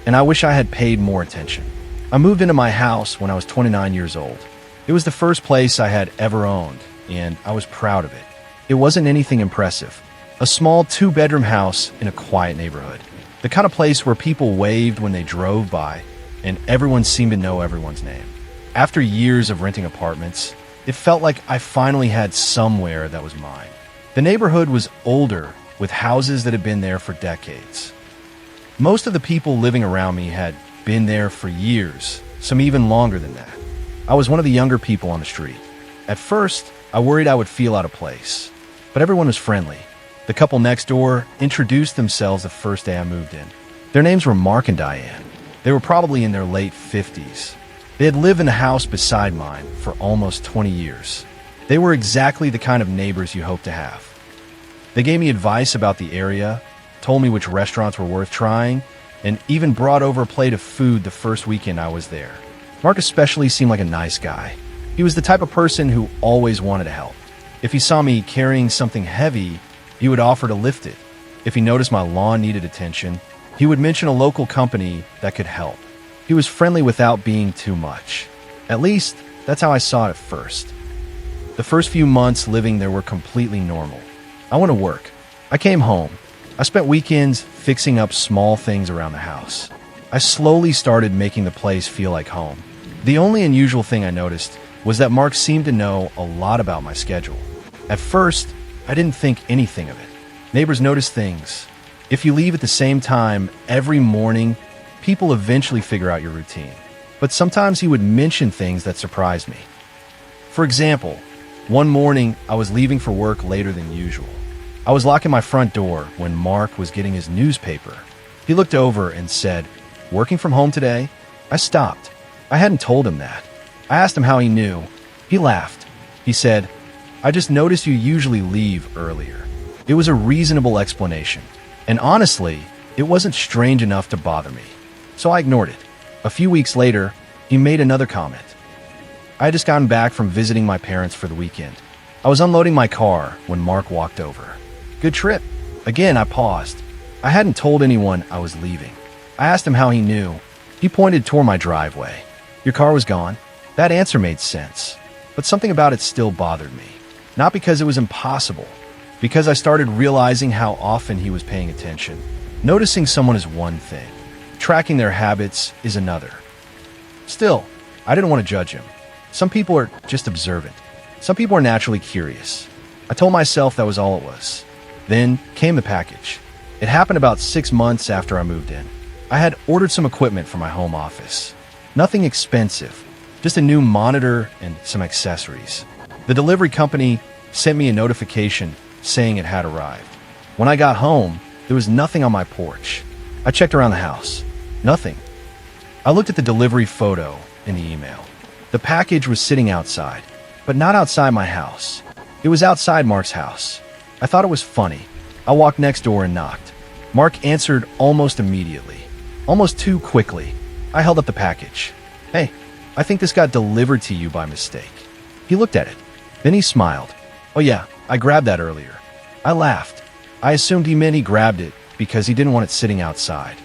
And I wish I had paid more attention. I moved into my house when I was 29 years old. It was the first place I had ever owned, and I was proud of it. It wasn't anything impressive. A small 2-bedroom house in a quiet neighborhood. The kind of place where people waved when they drove by, and everyone seemed to know everyone's name. After years of renting apartments, it felt like I finally had somewhere that was mine. The neighborhood was older, with houses that had been there for decades. Most of the people living around me had been there for years, some even longer than that. I was one of the younger people on the street. At first, I worried I would feel out of place, but everyone was friendly. The couple next door introduced themselves the first day I moved in. Their names were Mark and Diane. They were probably in their late 50s. They had lived in the house beside mine for almost 20 years. They were exactly the kind of neighbors you hope to have. They gave me advice about the area, told me which restaurants were worth trying, and even brought over a plate of food the first weekend I was there. Mark especially seemed like a nice guy. He was the type of person who always wanted to help. If he saw me carrying something heavy, he would offer to lift it. If he noticed my lawn needed attention, he would mention a local company that could help. He was friendly without being too much. At least, that's how I saw it at first. The first few months living there were completely normal. I went to work. I came home. I spent weekends fixing up small things around the house. I slowly started making the place feel like home. The only unusual thing I noticed was that Mark seemed to know a lot about my schedule. At first, I didn't think anything of it. Neighbors notice things. If you leave at the same time every morning, people eventually figure out your routine. But sometimes he would mention things that surprised me. For example, one morning I was leaving for work later than usual. I was locking my front door when Mark was getting his newspaper. He looked over and said, "Working from home today?" I stopped. I hadn't told him that. I asked him how he knew. He laughed. He said, "I just noticed you usually leave earlier." It was a reasonable explanation. And honestly, it wasn't strange enough to bother me. So I ignored it. A few weeks later, he made another comment. I had just gotten back from visiting my parents for the weekend. I was unloading my car when Mark walked over. "Good trip." Again, I paused. I hadn't told anyone I was leaving. I asked him how he knew. He pointed toward my driveway. Your car was gone? That answer made sense, but something about it still bothered me. Not because it was impossible, because I started realizing how often he was paying attention. Noticing someone is one thing, tracking their habits is another. Still, I didn't want to judge him. Some people are just observant. Some people are naturally curious. I told myself that was all it was. Then came the package. It happened about 6 months after I moved in. I had ordered some equipment for my home office. Nothing expensive, just a new monitor and some accessories. The delivery company sent me a notification saying it had arrived. When I got home, there was nothing on my porch. I checked around the house. Nothing. I looked at the delivery photo in the email. The package was sitting outside, but not outside my house. It was outside Mark's house. I thought it was funny. I walked next door and knocked. Mark answered almost immediately. Almost too quickly. I held up the package. Hey, I think this got delivered to you by mistake. He looked at it. Then he smiled. Oh yeah, I grabbed that earlier. I laughed. I assumed he meant he grabbed it because he didn't want it sitting outside.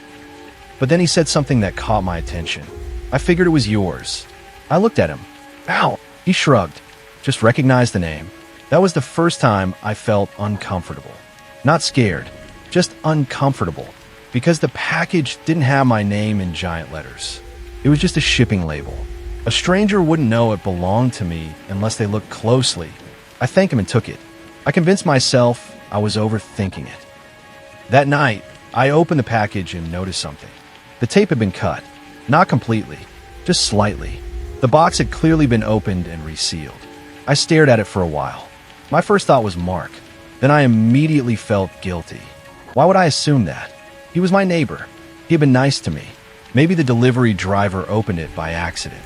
But then he said something that caught my attention. I figured it was yours. I looked at him. Ow! He shrugged. Just recognized the name. That was the first time I felt uncomfortable. Not scared, just uncomfortable. Because the package didn't have my name in giant letters. It was just a shipping label. A stranger wouldn't know it belonged to me unless they looked closely. I thanked him and took it. I convinced myself I was overthinking it. That night, I opened the package and noticed something. The tape had been cut. Not completely, just slightly. The box had clearly been opened and resealed. I stared at it for a while. My first thought was Mark. Then I immediately felt guilty. Why would I assume that? He was my neighbor. He had been nice to me. Maybe the delivery driver opened it by accident.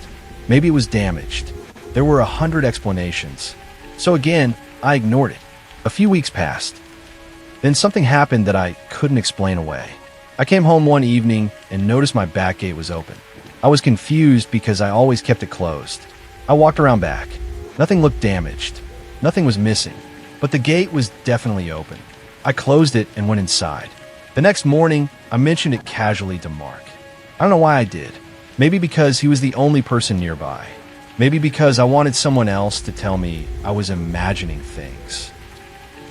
Maybe it was damaged. There were 100 explanations. So again, I ignored it. A few weeks passed. Then something happened that I couldn't explain away. I came home one evening and noticed my back gate was open. I was confused because I always kept it closed. I walked around back. Nothing looked damaged. Nothing was missing. But the gate was definitely open. I closed it and went inside. The next morning, I mentioned it casually to Mark. I don't know why I did. Maybe because he was the only person nearby. Maybe because I wanted someone else to tell me I was imagining things.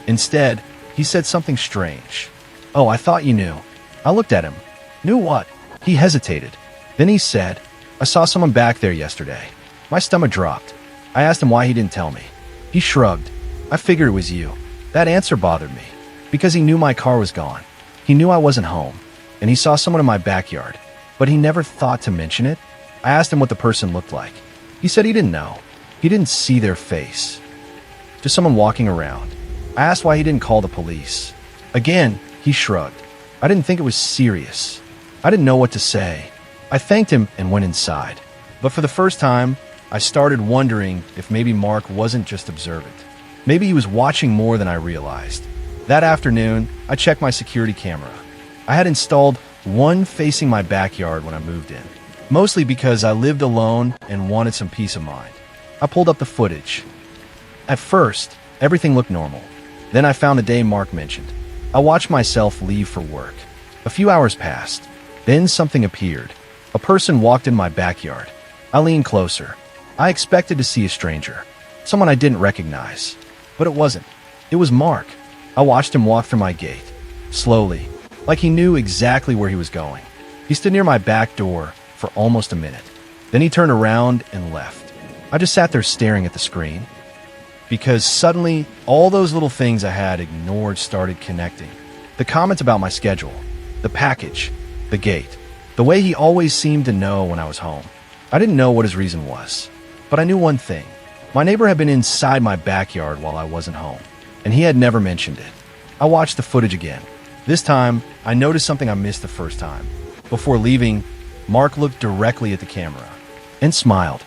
Instead, he said something strange. Oh, I thought you knew. I looked at him. Knew what? He hesitated. Then he said, I saw someone back there yesterday. My stomach dropped. I asked him why he didn't tell me. He shrugged. I figured it was you. That answer bothered me. Because he knew my car was gone. He knew I wasn't home. And he saw someone in my backyard. But he never thought to mention it. I asked him what the person looked like. He said he didn't know. He didn't see their face. Just someone walking around. I asked why he didn't call the police. Again, he shrugged. I didn't think it was serious. I didn't know what to say. I thanked him and went inside. But for the first time, I started wondering if maybe Mark wasn't just observant. Maybe he was watching more than I realized. That afternoon, I checked my security camera. I had installed one facing my backyard when I moved in, mostly because I lived alone and wanted some peace of mind. I pulled up the footage. At first, everything looked normal. Then I found the day Mark mentioned. I watched myself leave for work. A few hours passed. Then something appeared. A person walked in my backyard. I leaned closer. I expected to see a stranger, someone I didn't recognize. But it wasn't. It was Mark. I watched him walk through my gate, slowly, like he knew exactly where he was going. He stood near my back door for almost a minute. Then he turned around and left. I just sat there staring at the screen. Because suddenly, all those little things I had ignored started connecting. The comments about my schedule, the package, the gate, the way he always seemed to know when I was home. I didn't know what his reason was, but I knew one thing. My neighbor had been inside my backyard while I wasn't home, and he had never mentioned it. I watched the footage again. This time, I noticed something I missed the first time. Before leaving, Mark looked directly at the camera and smiled.